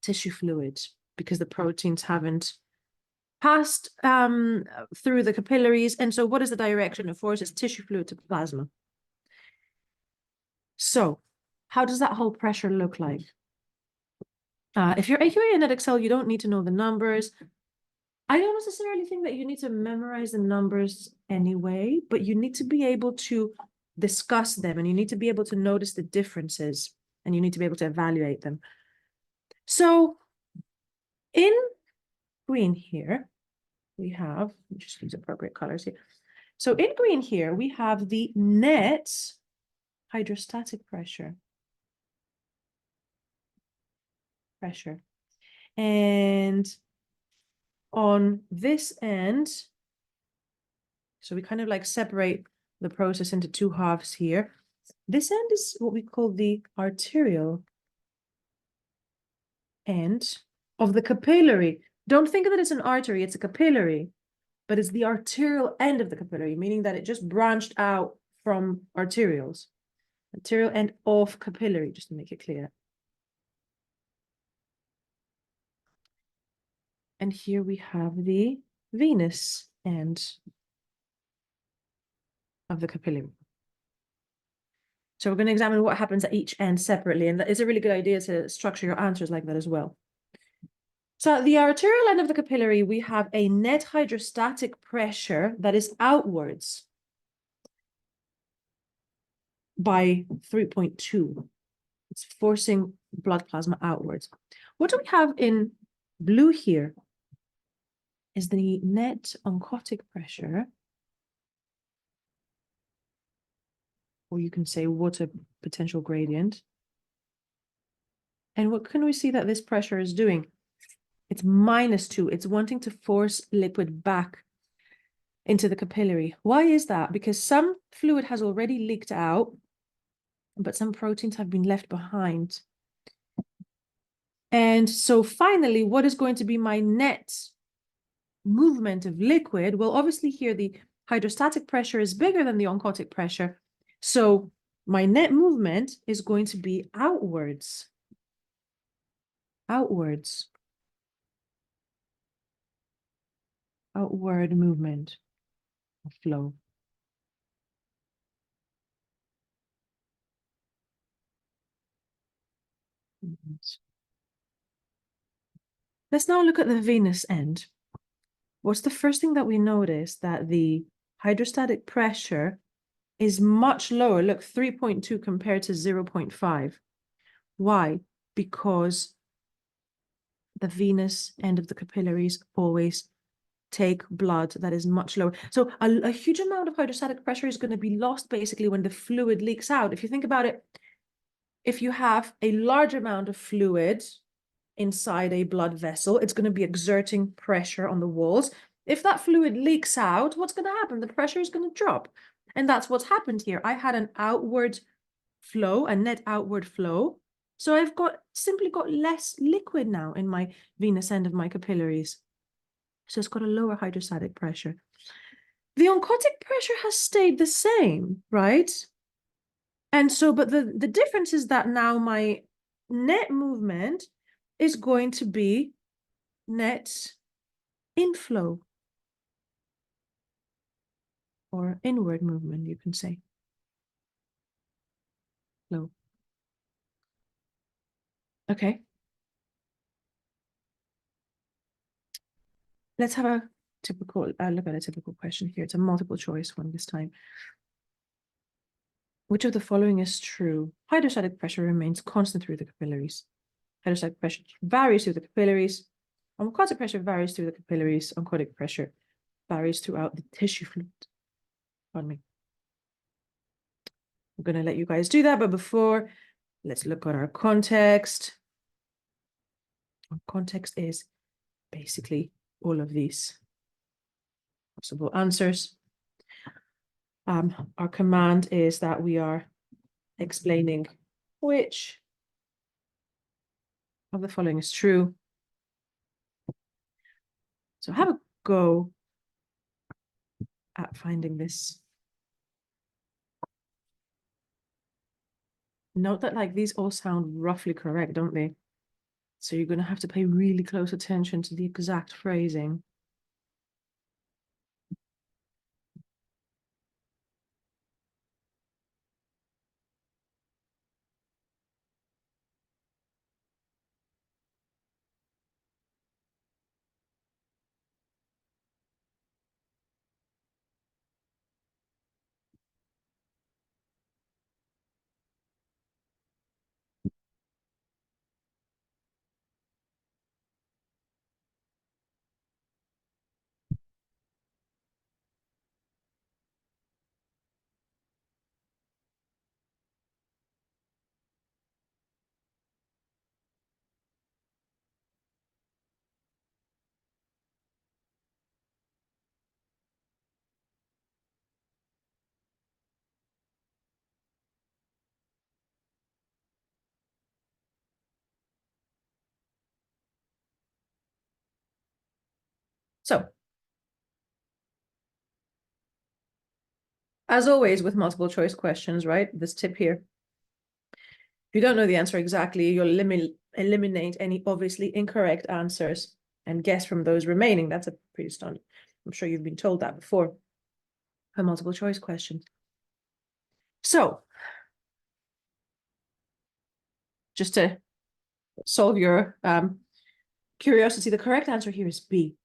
tissue fluid because the proteins haven't passed through the capillaries. And so what is the direction of force? It's tissue fluid to plasma. So how does that whole pressure look like? If you're AQA and Edexcel, you don't need to know the numbers. I don't necessarily think that you need to memorize the numbers anyway, but you need to be able to discuss them, and you need to be able to notice the differences, and you need to be able to evaluate them. So in green here, we have, just use appropriate colors here. So in green here, we have the net hydrostatic pressure. And on this end, so we kind of like separate the process into two halves here. This end is what we call the arterial end of the capillary. Don't think of it as an artery, it's a capillary, but it's the arterial end of the capillary, meaning that it just branched out from arterioles. Arterial end of capillary, just to make it clear. And here we have the venous end of the capillary. So we're going to examine what happens at each end separately, and it's a really good idea to structure your answers like that as well. So at the arterial end of the capillary, we have a net hydrostatic pressure that is outwards by 3.2. It's forcing blood plasma outwards. What do we have in blue here is the net oncotic pressure, or you can say water potential gradient. And what can we see that this pressure is doing? It's -2. It's wanting to force liquid back. into the capillary. Why is that? Because some fluid has already leaked out, but some proteins have been left behind. And so finally, what is going to be my net movement of liquid? Well, obviously here the hydrostatic pressure is bigger than the oncotic pressure. So my net movement is going to be outwards. Outwards. Outward movement of flow. Let's now look at the venous end. What's the first thing that we notice? That the hydrostatic pressure is much lower. Look, 3.2 compared to 0.5. Why? Because the venous end of the capillaries always take blood that is much lower. So a huge amount of hydrostatic pressure is going to be lost basically when the fluid leaks out. If you think about it, if you have a large amount of fluid inside a blood vessel, it's going to be exerting pressure on the walls. If that fluid leaks out, what's going to happen? The pressure is going to drop. And that's what's happened here. I had an outward flow, a net outward flow. So I've simply got less liquid now in my venous end of my capillaries. So it's got a lower hydrostatic pressure. The oncotic pressure has stayed the same, right? And so, but the difference is that now my net movement is going to be net inflow, or inward movement, you can say. Flow. Okay. Let's have a typical look at a typical question here. It's a multiple choice one this time. Which of the following is true? Hydrostatic pressure remains constant through the capillaries. Hydrostatic pressure varies through the capillaries. Oncotic pressure varies through the capillaries. Oncotic pressure varies throughout the tissue fluid. Pardon me. I'm going to let you guys do that, but before, let's look at our context. Our context is basically all of these possible answers. Our command is that we are explaining which of the following is true. So have a go at finding this. Note that like these all sound roughly correct, don't they? So you're going to have to pay really close attention to the exact phrasing. So, as always with multiple choice questions, right? This tip here. If you don't know the answer exactly, you'll eliminate any obviously incorrect answers and guess from those remaining. That's a pretty standard. I'm sure you've been told that before. A multiple choice question. So, just to solve your curiosity, the correct answer here is B,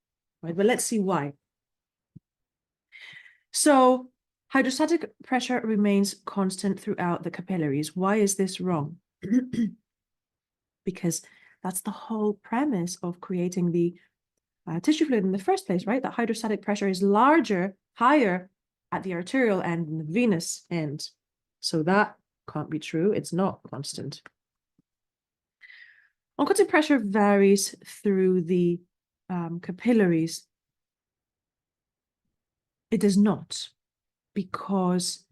right? But let's see why. So, hydrostatic pressure remains constant throughout the capillaries. Why is this wrong? Because that's the whole premise of creating the tissue fluid in the first place, right? That hydrostatic pressure is higher at the arterial end than the venous end. So that can't be true. It's not constant. Oncotic pressure varies through the capillaries. It does not, because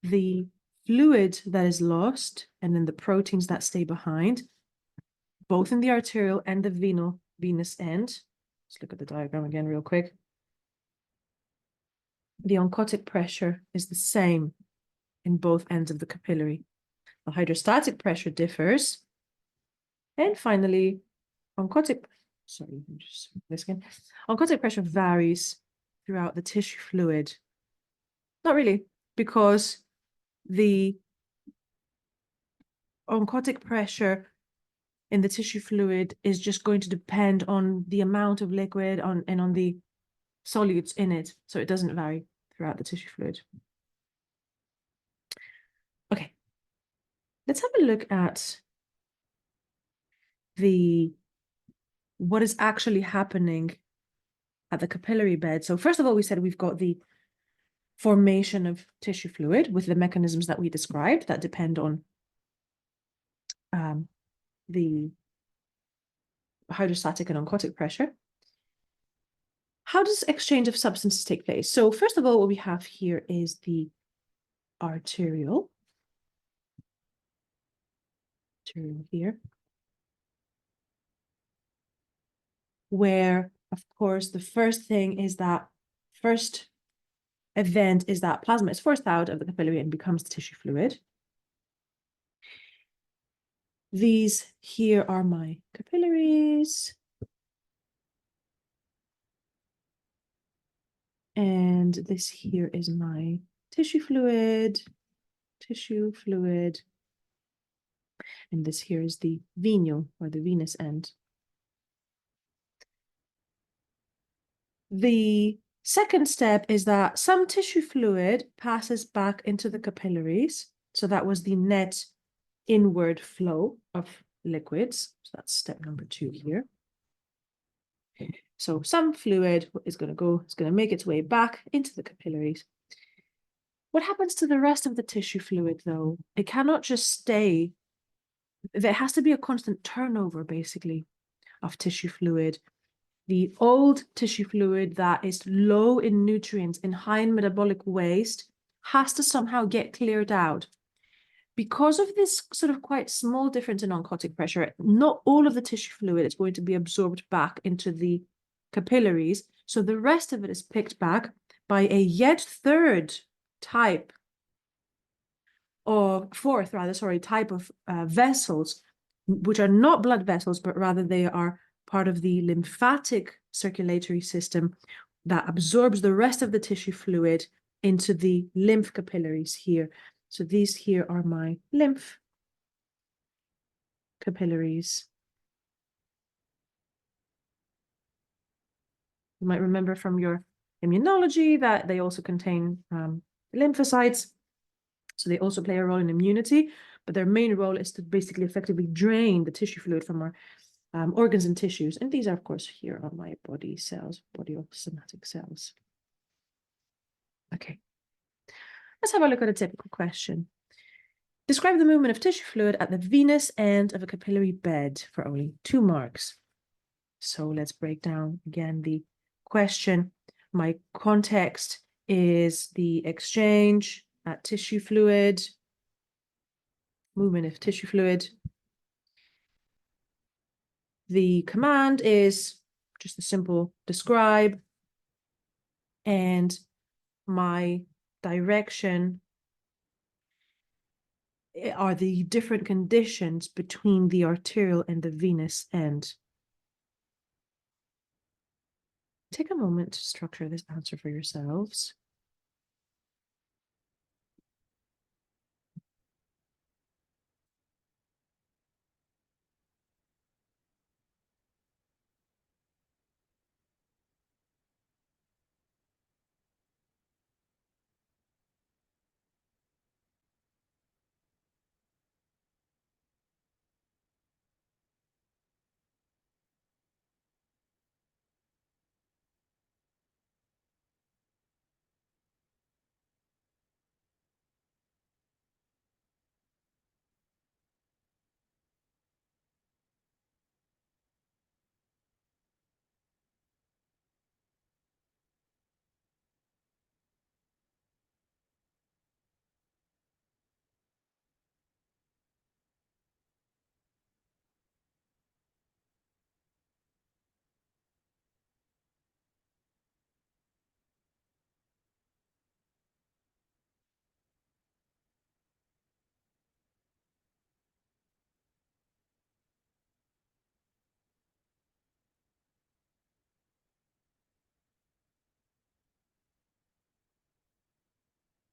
the fluid that is lost and then the proteins that stay behind, both in the arterial and the venous end. Let's look at the diagram again real quick. The oncotic pressure is the same in both ends of the capillary. The hydrostatic pressure differs. And finally, oncotic, sorry, just this again. Oncotic pressure varies throughout the tissue fluid. Not really, because the oncotic pressure in the tissue fluid is just going to depend on the amount of liquid and on the solutes in it. So it doesn't vary throughout the tissue fluid. Okay, let's have a look at what is actually happening at the capillary bed. So first of all, we said we've got the formation of tissue fluid with the mechanisms that we described that depend on the hydrostatic and oncotic pressure. How does exchange of substances take place? So first of all, what we have here is the arterial here, where, of course, the first thing is that first event is that plasma is forced out of the capillary and becomes the tissue fluid. These here are my capillaries. And this here is my tissue fluid. And this here is the venial or the venous end. The second step is that some tissue fluid passes back into the capillaries. So that was the net inward flow of liquids. So that's step number 2 here. So some fluid is going to make its way back into the capillaries. What happens to the rest of the tissue fluid, though? It cannot just stay. There has to be a constant turnover, basically, of tissue fluid. The old tissue fluid that is low in nutrients and high in metabolic waste has to somehow get cleared out. Because of this sort of quite small difference in oncotic pressure, not all of the tissue fluid is going to be absorbed back into the capillaries. So the rest of it is picked back by a yet third type or type of vessels, which are not blood vessels, but rather they are part of the lymphatic circulatory system that absorbs the rest of the tissue fluid into the lymph capillaries here. So these here are my lymph capillaries. You might remember from your immunology that they also contain lymphocytes. So they also play a role in immunity, but their main role is to basically effectively drain the tissue fluid from our organs and tissues. And these are, of course, here are my body cells, body of somatic cells. Okay. Let's have a look at a typical question. Describe the movement of tissue fluid at the venous end of a capillary bed for only 2 marks. So let's break down again the question. My context is the exchange at tissue fluid, movement of tissue fluid. The command is just a simple describe, and my direction are the different conditions between the arterial and the venous end. Take a moment to structure this answer for yourselves.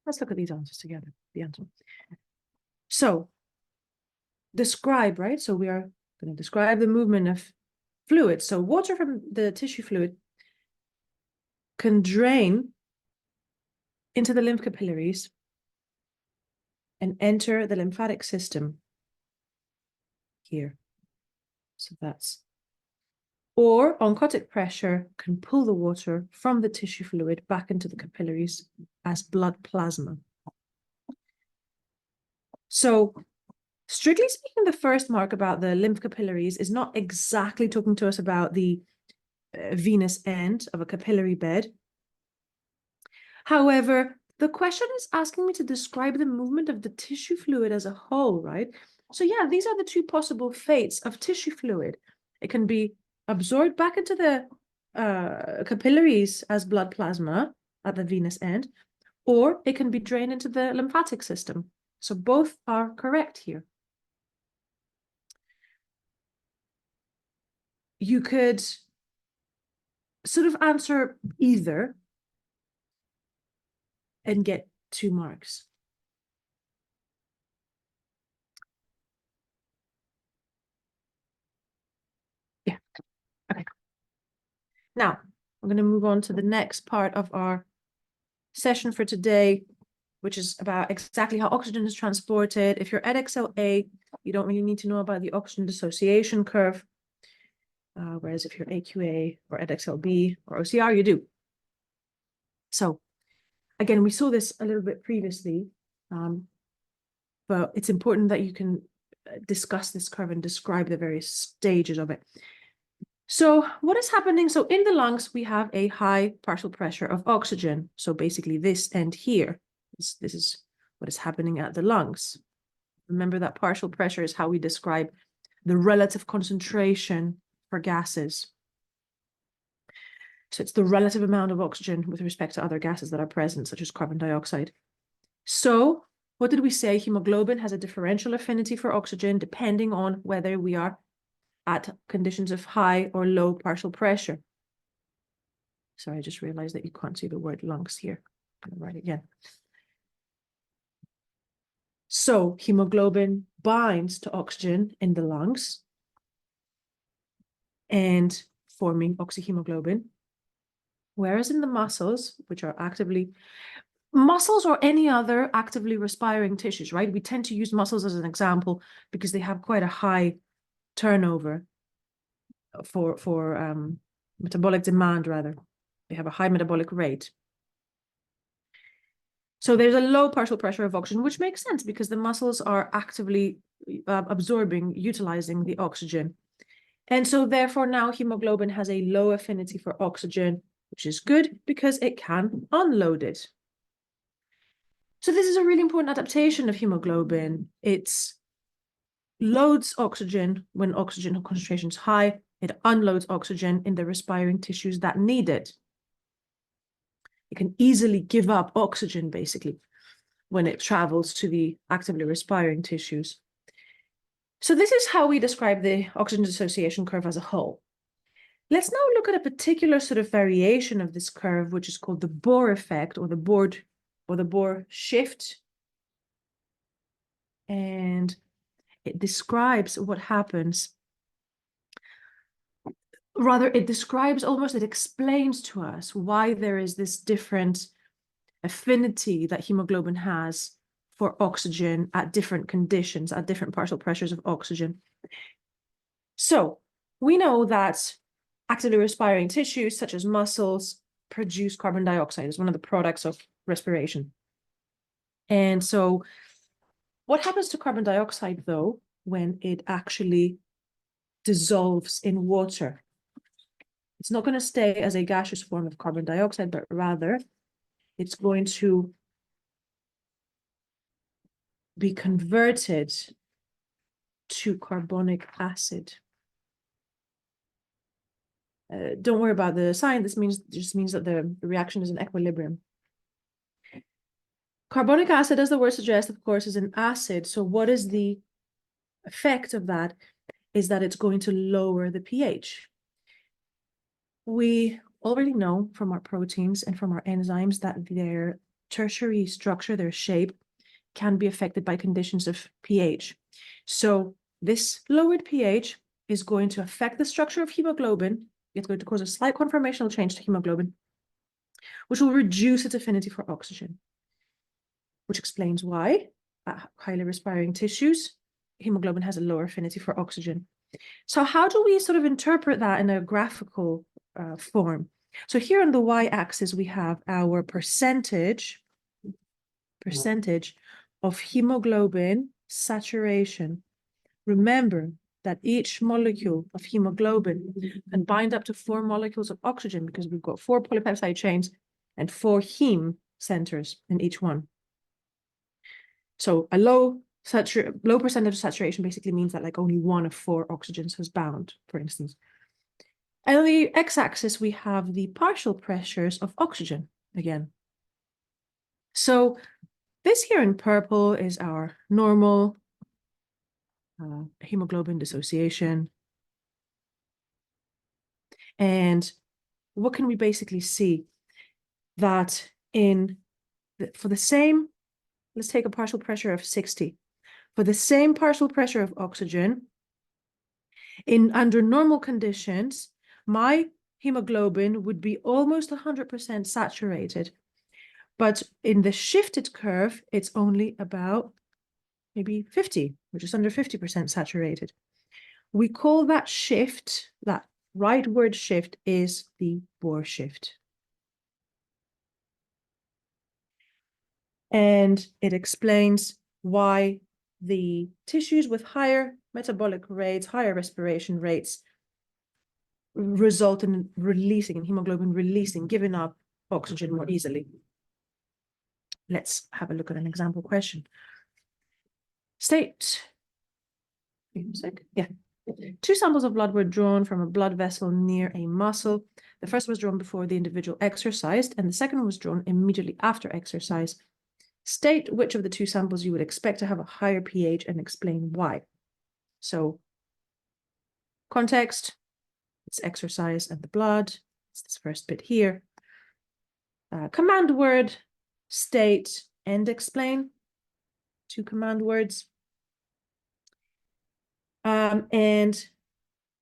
Let's look at these answers together. The answer. So describe, right? So we are going to describe the movement of fluid. So water from the tissue fluid can drain into the lymph capillaries and enter the lymphatic system here. So that's, or oncotic pressure can pull the water from the tissue fluid back into the capillaries as blood plasma. So strictly speaking, the first mark about the lymph capillaries is not exactly talking to us about the venous end of a capillary bed. However, the question is asking me to describe the movement of the tissue fluid as a whole, right? So yeah, these are the two possible fates of tissue fluid. It can be absorbed back into the capillaries as blood plasma at the venous end, or it can be drained into the lymphatic system. So both are correct here. You could sort of answer either and get 2 marks. Yeah, okay. Now, I'm going to move on to the next part of our session for today, which is about exactly how oxygen is transported. If you're at XLA, you don't really need to know about the oxygen dissociation curve, whereas if you're AQA or at XLB or OCR, you do. So again, we saw this a little bit previously, but it's important that you can discuss this curve and describe the various stages of it. So what is happening? So in the lungs, we have a high partial pressure of oxygen. So basically this end here, this is what is happening at the lungs. Remember that partial pressure is how we describe the relative concentration for gases. So it's the relative amount of oxygen with respect to other gases that are present, such as carbon dioxide. So what did we say? Hemoglobin has a differential affinity for oxygen depending on whether we are at conditions of high or low partial pressure. Sorry, I just realized that you can't see the word lungs here. I'm going to write it again. So hemoglobin binds to oxygen in the lungs and forming oxyhemoglobin. Whereas in the muscles, which are actively, muscles or any other actively respiring tissues, right? We tend to use muscles as an example because they have quite a high turnover for metabolic demand, rather. They have a high metabolic rate. So there's a low partial pressure of oxygen, which makes sense because the muscles are actively absorbing, utilizing the oxygen. And so therefore now hemoglobin has a low affinity for oxygen, which is good because it can unload it. So this is a really important adaptation of hemoglobin. It loads oxygen when oxygen concentration is high. It unloads oxygen in the respiring tissues that need it. It can easily give up oxygen, basically, when it travels to the actively respiring tissues. So this is how we describe the oxygen dissociation curve as a whole. Let's now look at a particular sort of variation of this curve, which is called the Bohr effect or the Bohr shift. And it describes what happens. Rather, it describes almost, it explains to us why there is this different affinity that hemoglobin has for oxygen at different conditions, at different partial pressures of oxygen. So we know that actively respiring tissues, such as muscles, produce carbon dioxide as one of the products of respiration. And so what happens to carbon dioxide, though, when it actually dissolves in water? It's not going to stay as a gaseous form of carbon dioxide, but rather it's going to be converted to carbonic acid. Don't worry about the sign. This just means that the reaction is in equilibrium. Carbonic acid, as the word suggests, of course, is an acid. So what is the effect of that? Is that it's going to lower the pH. We already know from our proteins and from our enzymes that their tertiary structure, their shape, can be affected by conditions of pH. So this lowered pH is going to affect the structure of hemoglobin. It's going to cause a slight conformational change to hemoglobin, which will reduce its affinity for oxygen, which explains why highly respiring tissues, hemoglobin has a lower affinity for oxygen. So how do we sort of interpret that in a graphical form? So here on the y-axis, we have our percentage of hemoglobin saturation. Remember that each molecule of hemoglobin can bind up to 4 molecules of oxygen because we've got 4 polypeptide chains and 4 heme centers in each one. So a low percentage of saturation basically means that like only 1 of 4 oxygens has bound, for instance. And on the x-axis, we have the partial pressures of oxygen again. So this here in purple is our normal hemoglobin dissociation. And what can we basically see? That for the same, let's take a partial pressure of 60. For the same partial pressure of oxygen, under normal conditions, my hemoglobin would be almost 100% saturated. But in the shifted curve, it's only about maybe 50, which is under 50% saturated. We call that shift, that rightward shift is the Bohr shift. And it explains why the tissues with higher metabolic rates, higher respiration rates, result in hemoglobin releasing, giving up oxygen more easily. Let's have a look at an example question. State, yeah. 2 samples of blood were drawn from a blood vessel near a muscle. The first was drawn before the individual exercised, and the second was drawn immediately after exercise. State which of the 2 samples you would expect to have a higher pH and explain why. So, context, it's exercise and the blood. It's this first bit here. Command word, state, and explain. 2 command words. And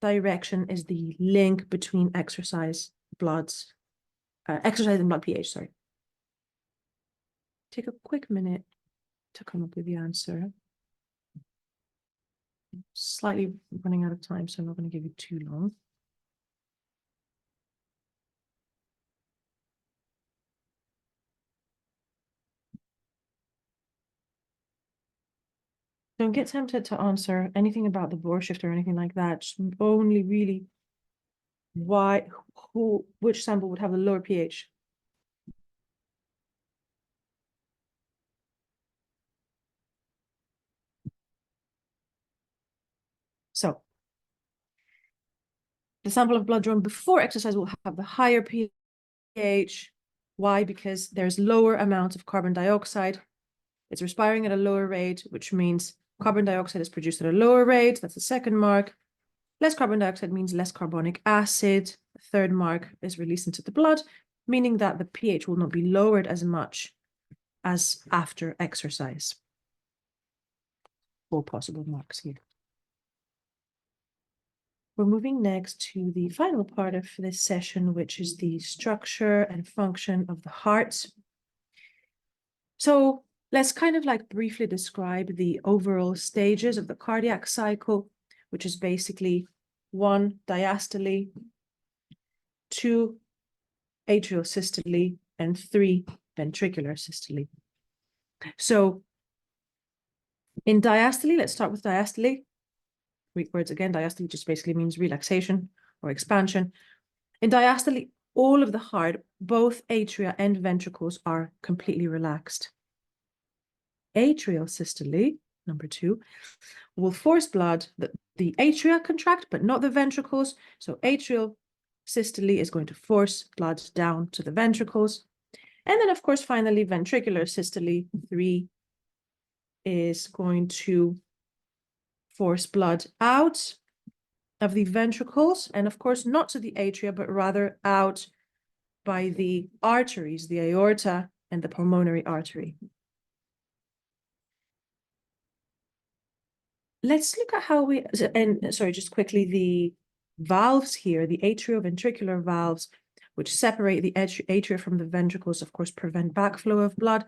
direction is the link between exercise and blood pH, sorry. Take a quick minute to come up with the answer. Slightly running out of time, so I'm not going to give you too long. Don't get tempted to answer anything about the Bohr shift or anything like that. Just only really which sample would have the lower pH. So the sample of blood drawn before exercise will have the higher pH. Why? Because there's lower amounts of carbon dioxide. It's respiring at a lower rate, which means carbon dioxide is produced at a lower rate. That's the second mark. Less carbon dioxide means less carbonic acid. The third mark is released into the blood, meaning that the pH will not be lowered as much as after exercise. 4 possible marks here. We're moving next to the final part of this session, which is the structure and function of the heart. So let's kind of like briefly describe the overall stages of the cardiac cycle, which is basically 1 diastole, 2 atrial systole, and 3 ventricular systole. So in diastole, let's start with diastole. Greek words again, diastole just basically means relaxation or expansion. In diastole, all of the heart, both atria and ventricles, are completely relaxed. Atrial systole, number 2, will force blood, the atria contract, but not the ventricles. So atrial systole is going to force blood down to the ventricles. And then, of course, finally, ventricular systole, 3, is going to force blood out of the ventricles, and of course, not to the atria, but rather out by the arteries, the aorta and the pulmonary artery. Let's look at how we, and sorry, just quickly, the valves here, the atrioventricular valves, which separate the atria from the ventricles, of course, prevent backflow of blood,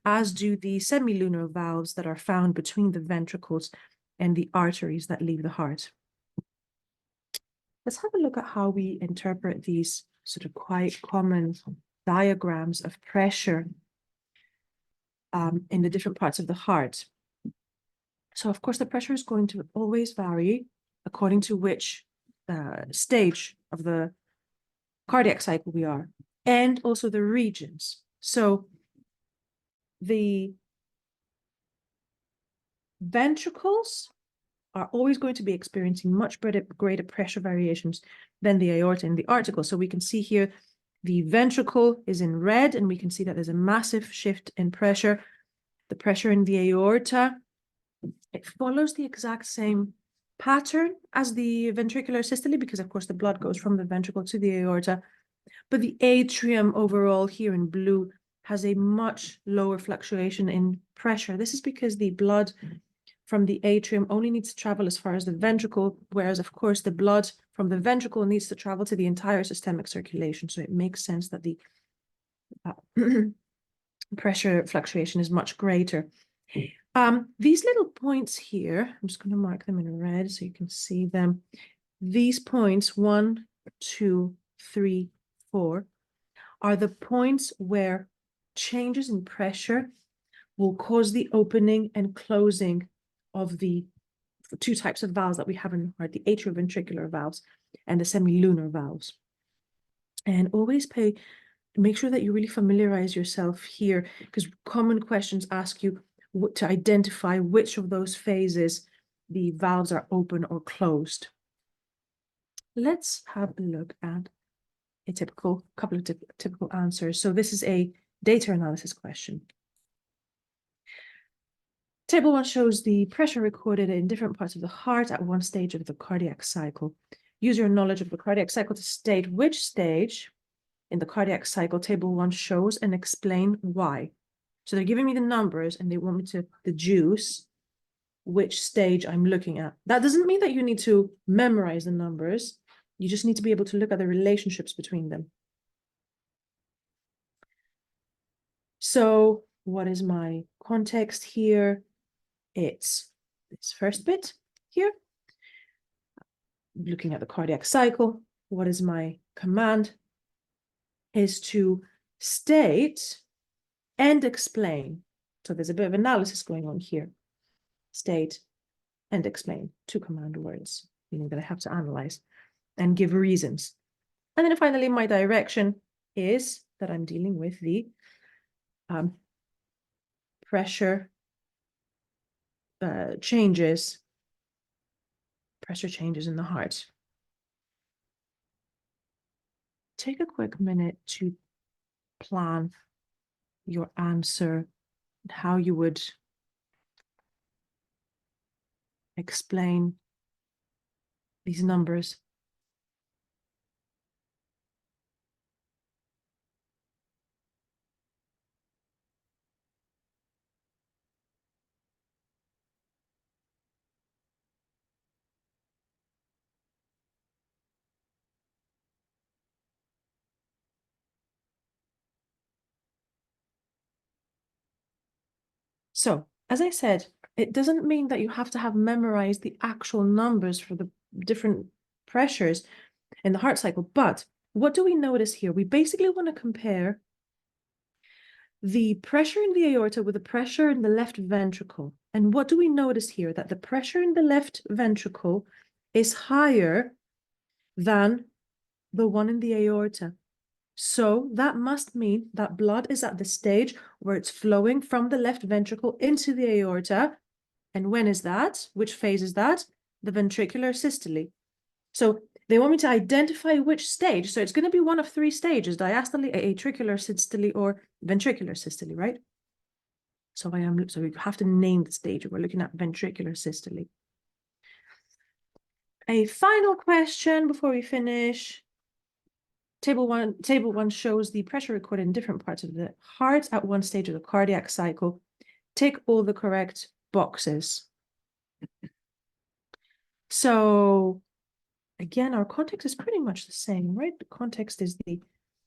as do the semilunar valves that are found between the ventricles and the arteries that leave the heart. Let's have a look at how we interpret these sort of quite common diagrams of pressure in the different parts of the heart. So, of course, the pressure is going to always vary according to which stage of the cardiac cycle we are, and also the regions. So the ventricles are always going to be experiencing much greater pressure variations than the aorta and the article. So we can see here the ventricle is in red, and we can see that there's a massive shift in pressure. The pressure in the aorta, it follows the exact same pattern as the ventricular systole, because of course the blood goes from the ventricle to the aorta, but the atrium overall here in blue has a much lower fluctuation in pressure. This is because the blood from the atrium only needs to travel as far as the ventricle, whereas of course the blood from the ventricle needs to travel to the entire systemic circulation. So it makes sense that the pressure fluctuation is much greater. These little points here, I'm just going to mark them in red so you can see them. These points, 1, 2, 3, 4, are the points where changes in pressure will cause the opening and closing of the two types of valves that we have in the heart, the atrioventricular valves and the semilunar valves. And always make sure that you really familiarize yourself here, because common questions ask you to identify which of those phases the valves are open or closed. Let's have a look at a couple of typical answers. So this is a data analysis question. Table 1 shows the pressure recorded in different parts of the heart at one stage of the cardiac cycle. Use your knowledge of the cardiac cycle to state which stage in the cardiac cycle Table 1 shows and explain why. So they're giving me the numbers and they want me to deduce which stage I'm looking at. That doesn't mean that you need to memorize the numbers. You just need to be able to look at the relationships between them. So what is my context here? It's this first bit here. Looking at the cardiac cycle, what is my command? Is to state and explain. So there's a bit of analysis going on here. State and explain, 2 command words, meaning that I have to analyze and give reasons. And then finally, my direction is that I'm dealing with the pressure changes in the heart. Take a quick minute to plan your answer, how you would explain these numbers. So, as I said, it doesn't mean that you have to have memorized the actual numbers for the different pressures in the heart cycle, but what do we notice here? We basically want to compare the pressure in the aorta with the pressure in the left ventricle. And what do we notice here? That the pressure in the left ventricle is higher than the one in the aorta. So that must mean that blood is at the stage where it's flowing from the left ventricle into the aorta. And when is that? Which phase is that? The ventricular systole. So they want me to identify which stage. So it's going to be one of 3 stages: diastole, atricular systole, or ventricular systole, right? So you have to name the stage. We're looking at ventricular systole. A final question before we finish. Table one shows the pressure recorded in different parts of the heart at one stage of the cardiac cycle. Tick all the correct boxes. So again, our context is pretty much the same, right? The context is the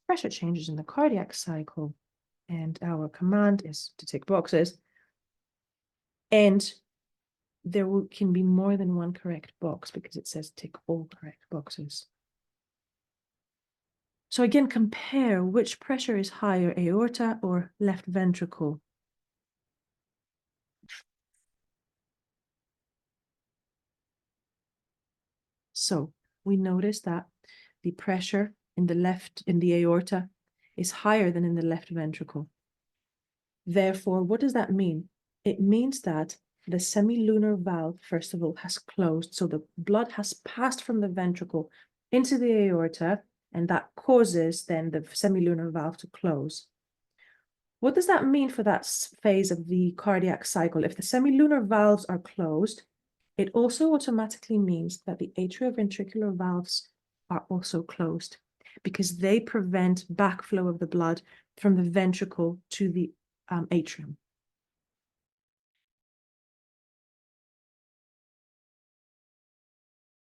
pressure changes in the cardiac cycle, and our command is to tick boxes. And there can be more than one correct box because it says tick all correct boxes. So again, compare which pressure is higher, aorta or left ventricle. So we notice that the pressure in the aorta is higher than in the left ventricle. Therefore, what does that mean? It means that the semilunar valve, first of all, has closed. So the blood has passed from the ventricle into the aorta, and that causes then the semilunar valve to close. What does that mean for that phase of the cardiac cycle? If the semilunar valves are closed, it also automatically means that the atrioventricular valves are also closed because they prevent backflow of the blood from the ventricle to the atrium.